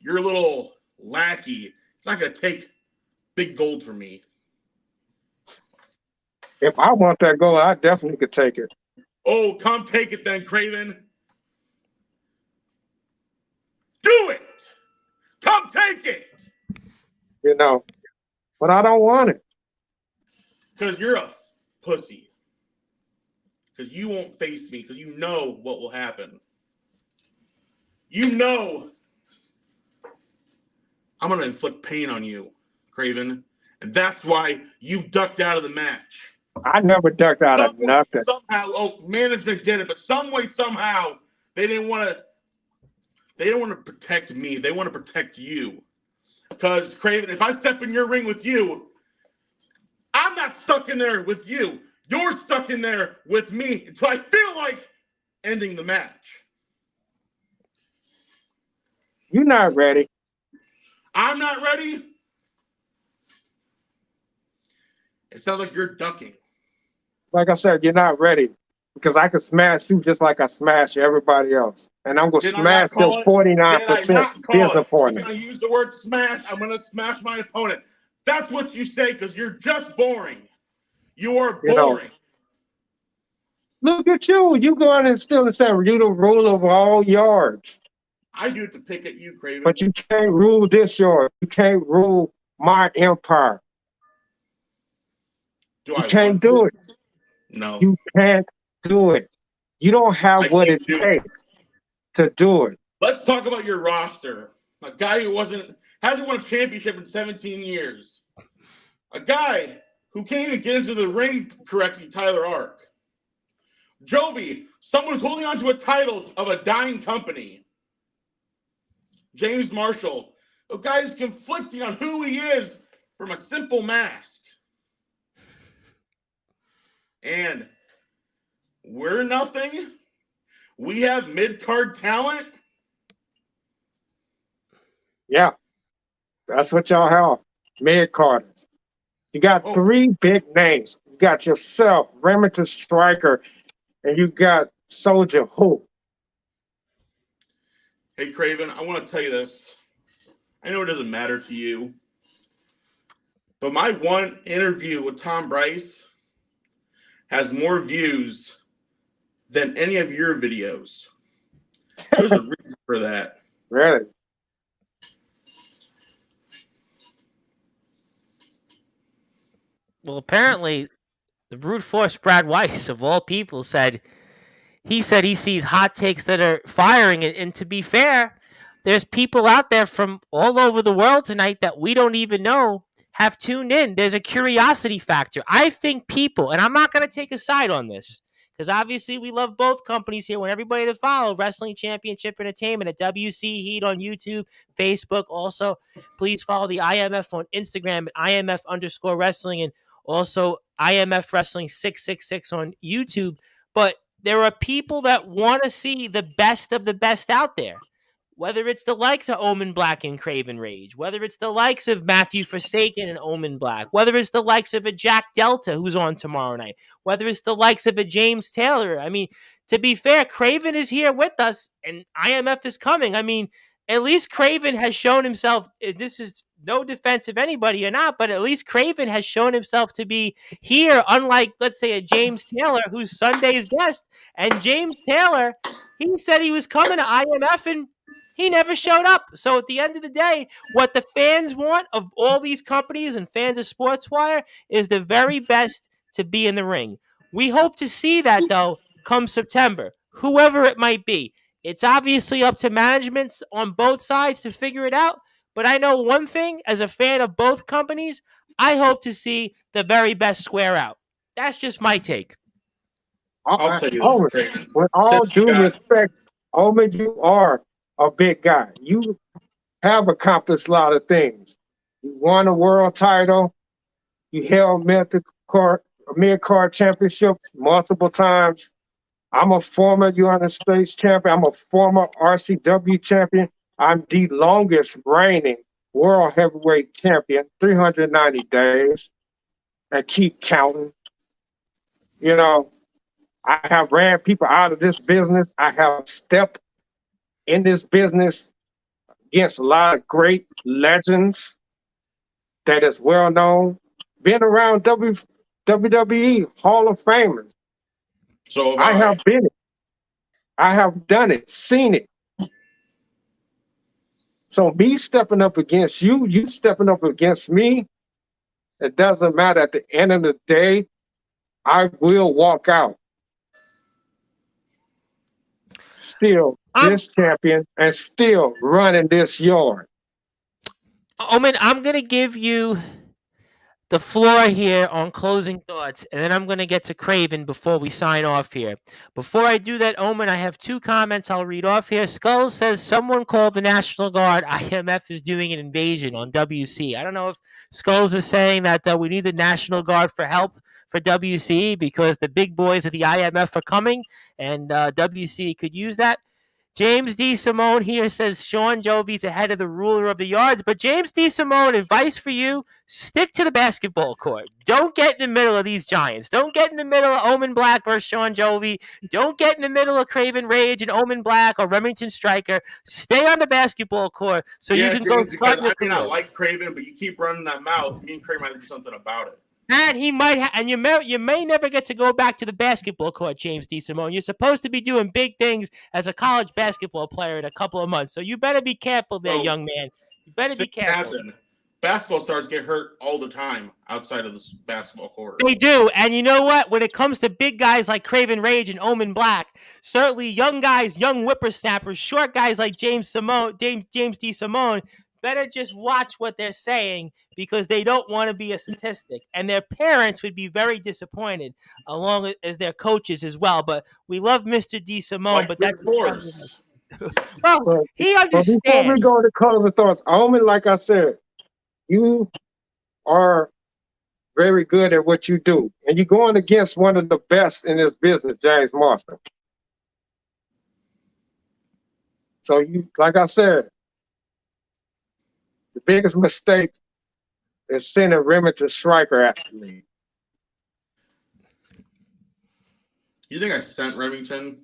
S6: Your little lackey. It's not going to take big gold from me.
S2: If I want that gold, I definitely could take it.
S6: Oh, come take it then, Kraven. Do it. Come take it.
S2: You know, but I don't want it.
S6: Because you're a pussy. Because you won't face me. Because you know what will happen. You know I'm going to inflict pain on you, Kraven. And that's why you ducked out of the match.
S2: I never ducked out of nothing.
S6: Somehow, management did it, but some way, somehow, they didn't want to protect me. They want to protect you. Because, Kraven, if I step in your ring with you, I'm not stuck in there with you. You're stuck in there with me until I feel like ending the match.
S2: You're not ready.
S6: I'm not ready. It sounds like you're ducking.
S2: Like I said, you're not ready. Because I can smash you just like I smash everybody else. And I'm going to smash your 49% disappointment.
S6: If I use the word smash, I'm going to smash my opponent. That's what you say because you're just boring. You are boring.
S2: Look at you. You go on and still say you're the ruler of all yards.
S6: I do it to pick at you, Kraven.
S2: But you can't rule this yard. You can't rule my empire. You can't do it.
S6: No.
S2: You can't do it. You don't have what it takes to do it.
S6: Let's talk about your roster. A guy who hasn't won a championship in 17 years. A guy who can't even get into the ring correctly, Tyler Ark. Jovi, someone who's holding on to a title of a dying company. James Marshall, a guy who's conflicting on who he is from a simple mask. And we're nothing. We have mid-card talent.
S2: Yeah, that's what y'all have. Mid-carders. You got three big names. You got yourself, Remington Striker, and you got Soldier Who.
S6: Hey, Kraven, I want to tell you this. I know it doesn't matter to you, but my one interview with Tom Bryce has more views than any of your videos. There's a reason for that.
S2: Really?
S1: Well, apparently, the brute force Brad Weiss, of all people, said he sees hot takes that are firing. And to be fair, there's people out there from all over the world tonight that we don't even know have tuned in. There's a curiosity factor. I think people, and I'm not going to take a side on this, because obviously we love both companies here. We want everybody to follow Wrestling Championship Entertainment at WC Heat on YouTube, Facebook. Also, please follow the IMF on Instagram at IMF_wrestling, and also IMF Wrestling 666 on YouTube. But there are people that want to see the best of the best out there. Whether it's the likes of Omen Black and Kraven Rage, whether it's the likes of Matthew Forsaken and Omen Black, whether it's the likes of a Jack Delta who's on tomorrow night, whether it's the likes of a James Taylor. I mean, to be fair, Kraven is here with us and IMF is coming. I mean, at least Kraven has shown himself. This is no defense of anybody or not, but at least Kraven has shown himself to be here, unlike, let's say, a James Taylor who's Sunday's guest. And James Taylor, he said he was coming to IMF and he never showed up. So at the end of the day, what the fans want of all these companies and fans of Sportswire is the very best to be in the ring. We hope to see that, though, come September, whoever it might be. It's obviously up to management on both sides to figure it out. But I know one thing, as a fan of both companies, I hope to see the very best square out. That's just my take.
S6: I'll tell you this, Kraven.
S2: With all due respect, Omen, you are a big guy. You have accomplished a lot of things. You won a world title. You held mid-card championships multiple times. I'm a former United States champion. I'm a former RCW champion. I'm the longest reigning world heavyweight champion, 390 days, and keep counting. You know, I have ran people out of this business. I have stepped in this business against a lot of great legends that is well known. Been around WWE Hall of Famers.
S6: So have
S2: I
S6: I.
S2: have been it. I have done it, seen it. So me stepping up against you, you stepping up against me, it doesn't matter. At the end of the day, I will walk out still this champion and still running this yard.
S1: Omen, I'm going to give you the floor here on closing thoughts, and then I'm going to get to Kraven before we sign off here. Before I do that, Omen, I have 2 comments I'll read off here. Skull says, someone called the National Guard. IMF is doing an invasion on WC. I don't know if Skulls is saying that we need the National Guard for help for WC because the big boys of the IMF are coming, and WC could use that. James D. Simone here says Sean Jovi's ahead of the ruler of the yards. But James D. Simone, advice for you, stick to the basketball court. Don't get in the middle of these giants. Don't get in the middle of Omen Black versus Sean Jovi. Don't get in the middle of Kraven Rage and Omen Black or Remington Striker. Stay on the basketball court so you can
S6: James,
S1: go start your
S6: I
S1: career.
S6: like Kraven, but you keep running that mouth. Me and Kraven might do something about it.
S1: And he might, and you may never get to go back to the basketball court, James D. Simone. You're supposed to be doing big things as a college basketball player in a couple of months, so you better be careful there, young man. You better be careful.
S6: Basketball stars get hurt all the time outside of the basketball court.
S1: They do, and you know what? When it comes to big guys like Kraven Rage and Omen Black, certainly young guys, young whippersnappers, short guys like James D. Simone, better just watch what they're saying because they don't want to be a statistic. And their parents would be very disappointed, along as their coaches as well. But we love Mr. D. Simone, but that's well, he understands.
S2: Before we go to closing thoughts, Omen, like I said, you are very good at what you do. And you're going against one of the best in this business, James Marston. So you, like I said, the biggest mistake is sending Remington Striker after me.
S6: You think I sent Remington?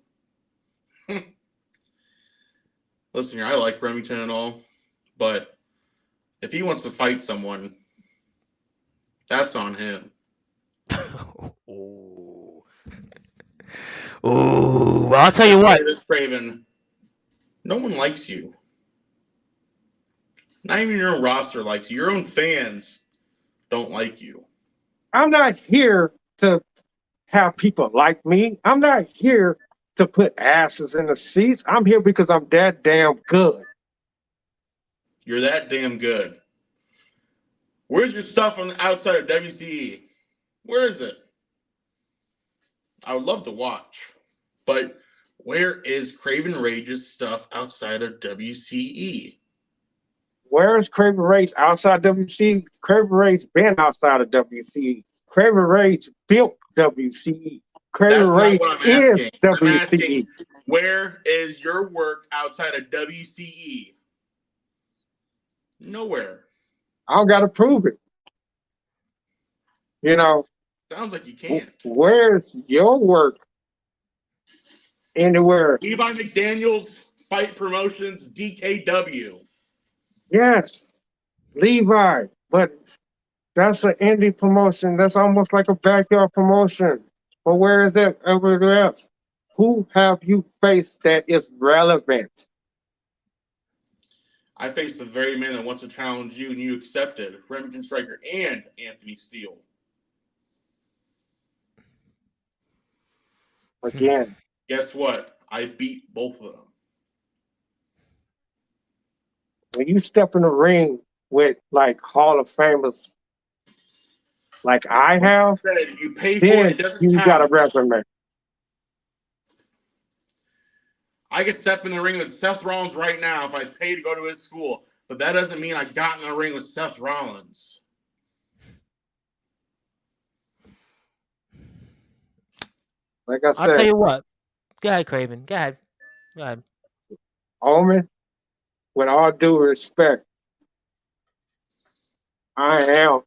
S6: Listen here, I like Remington and all, but if he wants to fight someone, that's on him.
S1: Ooh. Well, I'll tell you what.
S6: Kraven, no one likes you. Not even your own roster likes you. Your own fans don't like you.
S2: I'm not here to have people like me. I'm not here to put asses in the seats. I'm here because I'm that damn good.
S6: You're that damn good. Where's your stuff on the outside of WCE? Where is it? I would love to watch. But where is Kraven Rage's stuff outside of WCE?
S2: Where is Kraven Rage outside WCE? Kraven Rage been outside of WCE. Kraven Rage built WCE. Kraven Rage is WCE.
S6: I'm asking, where is your work outside of WCE? Nowhere.
S2: I don't got to prove it. You know.
S6: Sounds like you can't.
S2: Where's your work? Anywhere.
S6: Levi McDaniels, Fight Promotions, DKW.
S2: Yes, Levi, but that's an indie promotion. That's almost like a backyard promotion. But where is that everywhere else? Who have you faced that is relevant?
S6: I faced the very man that wants to challenge you, and you accepted. Remington Striker and Anthony Steele.
S2: Again.
S6: Guess what? I beat both of them.
S2: When you step in the ring with like Hall of Famers, like I have,
S6: you pay
S2: then
S6: for it, doesn't
S2: you
S6: count.
S2: got a resume.
S6: I could step in the ring with Seth Rollins right now if I pay to go to his school. but that doesn't mean I got in the ring with Seth Rollins.
S2: Like I
S1: I'll tell
S2: said,
S1: you what. Go ahead, Kraven. Go ahead. Go ahead.
S2: Omen, with all due respect, IMF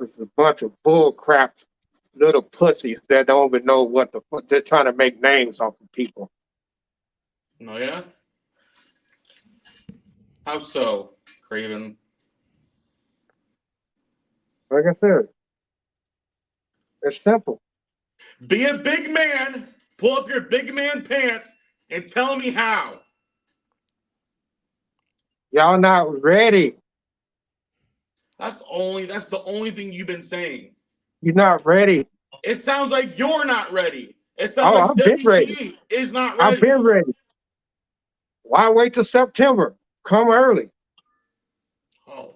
S2: is a bunch of bull crap little pussies that don't even know what the fuck, just trying to make names off of people.
S6: Oh, yeah? How so, Kraven?
S2: Like I said, it's simple.
S6: Be a big man, pull up your big man pants, and tell me how.
S2: Y'all not ready.
S6: That's the only thing you've been saying.
S2: You're not ready.
S6: It sounds like you're not ready. It sounds
S2: Oh,
S6: like
S2: I've been ready.
S6: WCE is not
S2: I've
S6: ready.
S2: been ready. Why wait till September? Come early.
S6: Oh.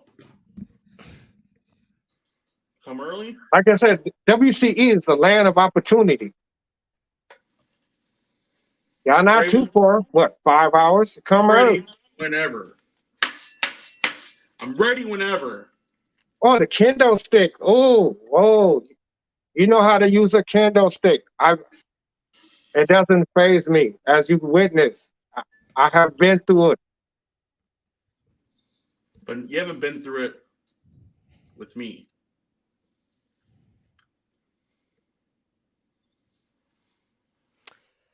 S6: Come early?
S2: Like I said, WCE is the land of opportunity. Y'all not
S6: Kraven,
S2: too far. What, 5 hours? Come
S6: I'm
S2: early.
S6: ready whenever. I'm ready whenever.
S2: Oh, the kendo stick. Oh, whoa. You know how to use a kendo stick. It doesn't faze me. As you witnessed, I have been through it.
S6: But you haven't been through it with me.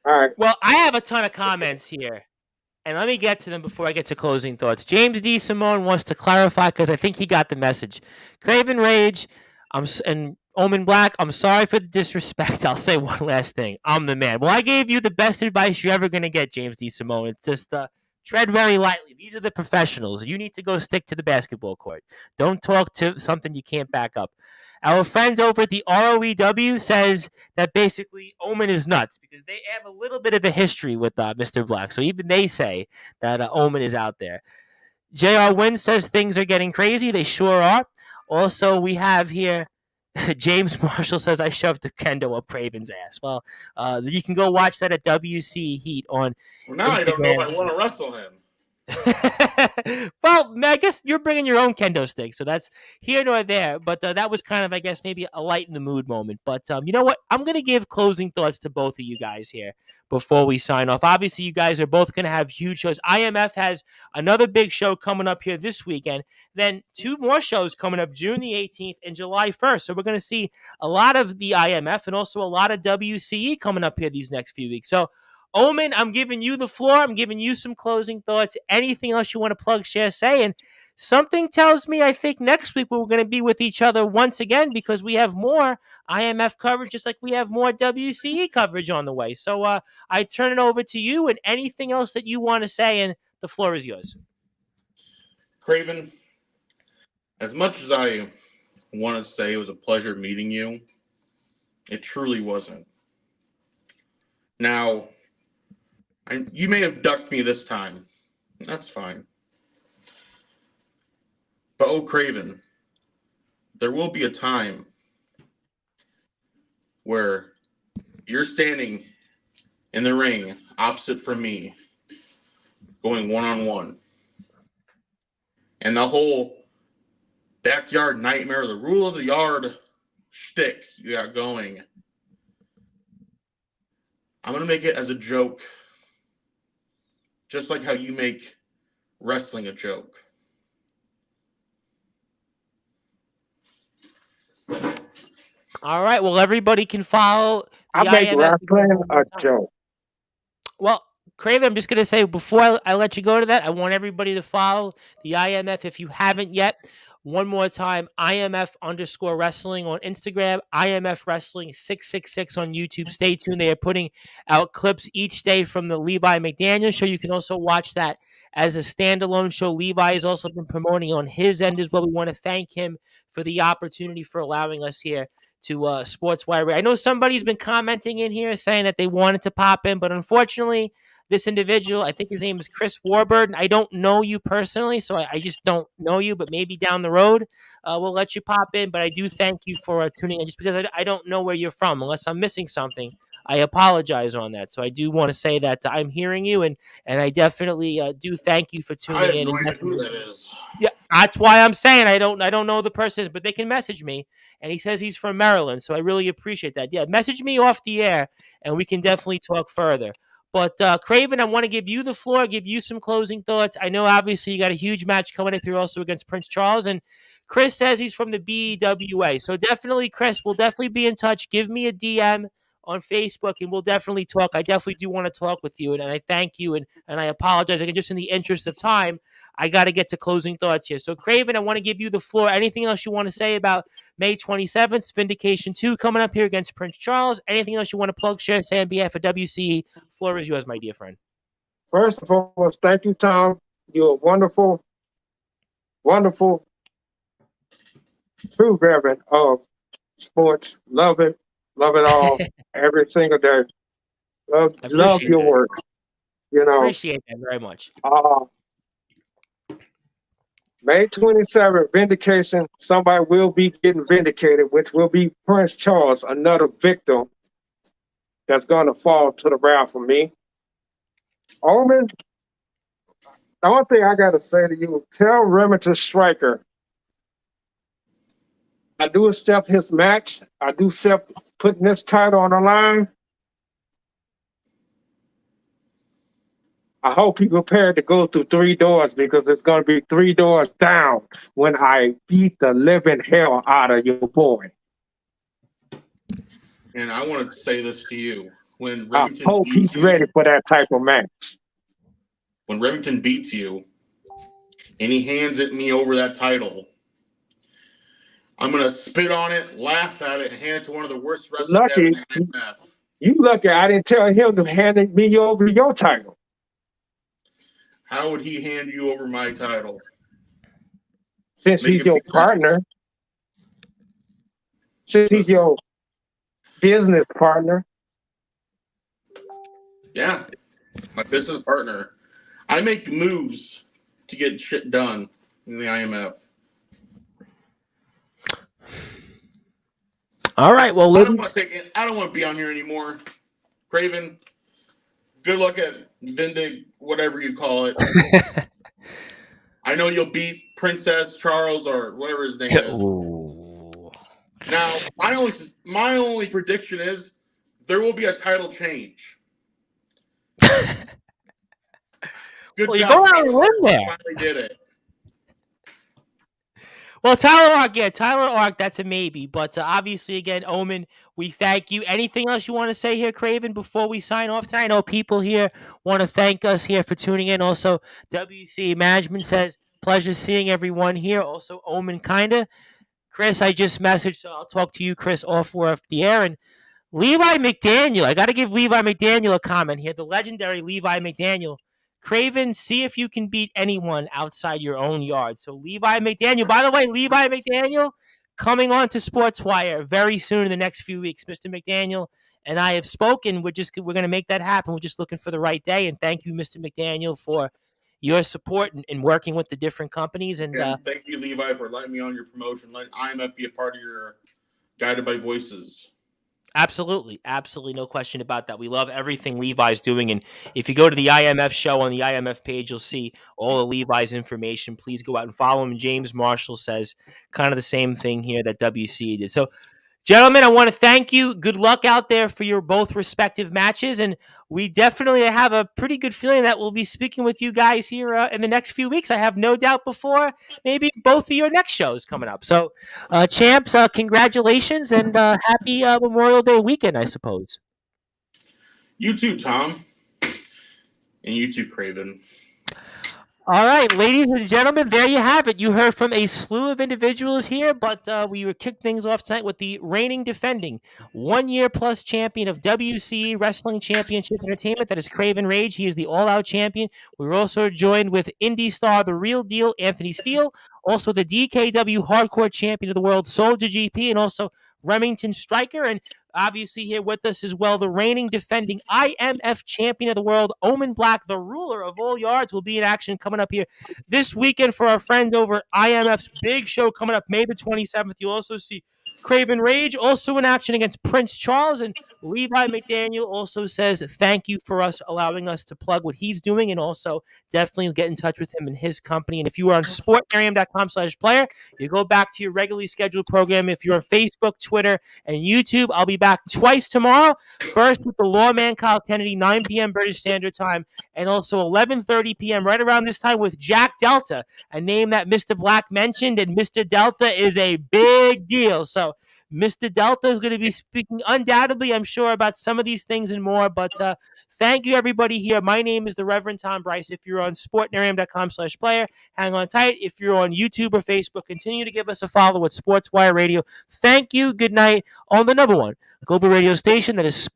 S2: All right.
S1: Well, I have a ton of comments here, and let me get to them before I get to closing thoughts. James D. Simone wants to clarify because I think he got the message. Craven Rage, and Omen Black, I'm sorry for the disrespect. I'll say one last thing. I'm the man. Well, I gave you the best advice you're ever going to get, James D. Simone. It's just tread very lightly. These are the professionals. You need to go stick to the basketball court. Don't talk to something you can't back up. Our friends over at the ROEW says that basically Omen is nuts because they have a little bit of a history with Mr. Black. So even they say that Omen is out there. JR Wynn says things are getting crazy. They sure are. Also, we have here James Marshall says I shoved a kendo up Craven's ass. Well, you can go watch that at WC Heat on
S6: Well, now
S1: Instagram.
S6: I don't know if I want to wrestle him.
S1: Well, I guess you're bringing your own kendo stick, so that's here nor there. But that was kind of, I guess, maybe a light in the mood moment. But you know what? I'm going to give closing thoughts to both of you guys here before we sign off. Obviously, you guys are both going to have huge shows. IMF has another big show coming up here this weekend. Then 2 more shows coming up June the 18th and July 1st. So we're going to see a lot of the IMF and also a lot of WCE coming up here these next few weeks. So Omen, I'm giving you the floor. I'm giving you some closing thoughts. Anything else you want to plug, share, say? And something tells me I think next week we're going to be with each other once again because we have more IMF coverage, just like we have more WCE coverage on the way. So I turn it over to you and anything else that you want to say, and the floor is yours.
S6: Kraven, as much as I want to say it was a pleasure meeting you, it truly wasn't. Now, you may have ducked me this time. That's fine. But oh, Kraven, there will be a time where you're standing in the ring opposite from me, going one-on-one. And the whole backyard nightmare, the rule of the yard shtick you got going, I'm going to make it as a joke. Just like how you make wrestling a joke.
S1: All right. Well, everybody can follow the
S2: I make
S1: IMF.
S2: wrestling a joke.
S1: Well, Craven, I'm just going to say before I let you go to that, I want everybody to follow the IMF if you haven't yet. One more time, IMF_wrestling on Instagram, IMF Wrestling 666 on YouTube. Stay tuned. They are putting out clips each day from the Levi McDaniel show. You can also watch that as a standalone show. Levi has also been promoting on his end as well. We want to thank him for the opportunity for allowing us here to Sportzwire. I know somebody's been commenting in here saying that they wanted to pop in, but unfortunately, this individual, I think his name is Chris Warburton. I don't know you personally, so I just don't know you, but maybe down the road we'll let you pop in. But I do thank you for tuning in just because I don't know where you're from. Unless I'm missing something, I apologize on that. So I do want to say that I'm hearing you, and I definitely do thank you for
S6: I
S1: tuning
S6: have
S1: in.
S6: no
S1: And
S6: idea who that is.
S1: yeah, that's why I'm saying I don't know the person, but they can message me. And he says he's from Maryland, so I really appreciate that. Yeah, message me off the air, and we can definitely talk further. But Kraven, I want to give you the floor, give you some closing thoughts. I know obviously you got a huge match coming up here also against Prince Charles, and Chris says he's from the BWA. So definitely, Chris, we'll definitely be in touch. Give me a DM on Facebook, and we'll definitely talk. I definitely do want to talk with you, and I thank you, and I apologize. Again, just in the interest of time, I got to get to closing thoughts here. So, Kraven, I want to give you the floor. Anything else you want to say about May 27th, Vindication 2 coming up here against Prince Charles? Anything else you want to plug, share, say on behalf of WCE? Floor is yours, my dear friend.
S2: First and foremost, thank you, Tom. You're a wonderful, wonderful, true veteran of sports. Love it all, every single day. Love
S1: Appreciate
S2: your
S1: that.
S2: work. You know,
S1: Appreciate that very much.
S2: May 27th, vindication. Somebody will be getting vindicated, which will be Prince Charles, another victim that's going to fall to the ground for me. Omen, the only thing I got to say to you, tell Remington Striker, I do accept his match. I do accept putting this title on the line. I hope he's prepared to go through 3 doors, because it's going to be 3 doors down when I beat the living hell out of your boy.
S6: And I want to say this to you. When
S2: I
S6: Remington
S2: hope
S6: beats
S2: he's
S6: you,
S2: ready for that type of match.
S6: when Remington beats you and he hands it me over that title, I'm going to spit on it, laugh at it, and hand it to one of the worst wrestlers we have in the IMF.
S2: You lucky I didn't tell him to hand me over your title.
S6: How would he hand you over my title?
S2: Since
S6: Make
S2: he's
S6: it
S2: your
S6: make sense.
S2: partner. Since he's your business partner.
S6: Yeah, my business partner. I make moves to get shit done in the IMF.
S1: All right, well,
S6: I don't want to take it. I don't want to be on here anymore. Kraven, good luck at Vindig, whatever you call it. I know you'll beat Princess Charles or whatever his name is.
S1: Ooh.
S6: Now, my only prediction is there will be a title change. Good
S1: Well, you
S6: job.
S1: go out and win there.
S6: Finally did it.
S1: Well, Tyler Ark, that's a maybe. But obviously, again, Omen, we thank you. Anything else you want to say here, Kraven, before we sign off tonight? I know people here want to thank us here for tuning in. Also, WC Management says, pleasure seeing everyone here. Also, Omen, kinda. Chris, I just messaged, so I'll talk to you, Chris, off the air. And Levi McDaniel, I got to give Levi McDaniel a comment here. The legendary Levi McDaniel. Kraven, see if you can beat anyone outside your own yard. So Levi McDaniel, by the way, Levi McDaniel coming on to Sportswire very soon in the next few weeks. Mr. McDaniel and I have spoken. We're going to make that happen. We're just looking for the right day. And thank you, Mr. McDaniel, for your support and working with the different companies. And
S6: thank you, Levi, for letting me on your promotion. Let IMF be a part of your Guided by Voices.
S1: Absolutely. Absolutely. No question about that. We love everything Levi's doing. And if you go to the IMF show on the IMF page, you'll see all of Levi's information. Please go out and follow him. James Marshall says kind of the same thing here that WC did. So, gentlemen, I want to thank you. Good luck out there for your both respective matches. And we definitely have a pretty good feeling that we'll be speaking with you guys here in the next few weeks. I have no doubt before maybe both of your next shows coming up. So, champs, congratulations and happy Memorial Day weekend, I suppose.
S6: You too, Tom. And you too, Kraven.
S1: All right, ladies and gentlemen, there you have it. You heard from a slew of individuals here, but we will kick things off tonight with the reigning defending 1 year plus champion of WCE Wrestling Championship Entertainment. That is Kraven Rage. He is the all-out champion. We were also joined with Indie Star, the real deal, Anthony Steele. Also the DKW Hardcore Champion of the World, Soldier GP, and also Remington Striker. And obviously here with us as well, the reigning defending IMF champion of the world, Omen Black, the ruler of all yards, will be in action coming up here this weekend for our friends over at IMF's big show coming up May the 27th. You'll also see Kraven Rage also in action against Prince Charles, and Levi McDaniel also says thank you for us allowing us to plug what he's doing, and also definitely get in touch with him and his company. And if you are on sportarium.com/player, you go back to your regularly scheduled program. If you're on Facebook, Twitter, and YouTube, I'll be back twice tomorrow. First with the lawman Kyle Kennedy, 9 p.m. British Standard Time, and also 11:30 p.m. right around this time with Jack Delta, a name that Mr. Black mentioned, and Mr. Delta is a big deal. So Mr. Delta is going to be speaking undoubtedly, I'm sure, about some of these things and more. But thank you, everybody here. My name is the Reverend Tom Bryce. If you're on sportnarium.com/player, hang on tight. If you're on YouTube or Facebook, continue to give us a follow at Sportswire Radio. Thank you. Good night on the number one global radio station that is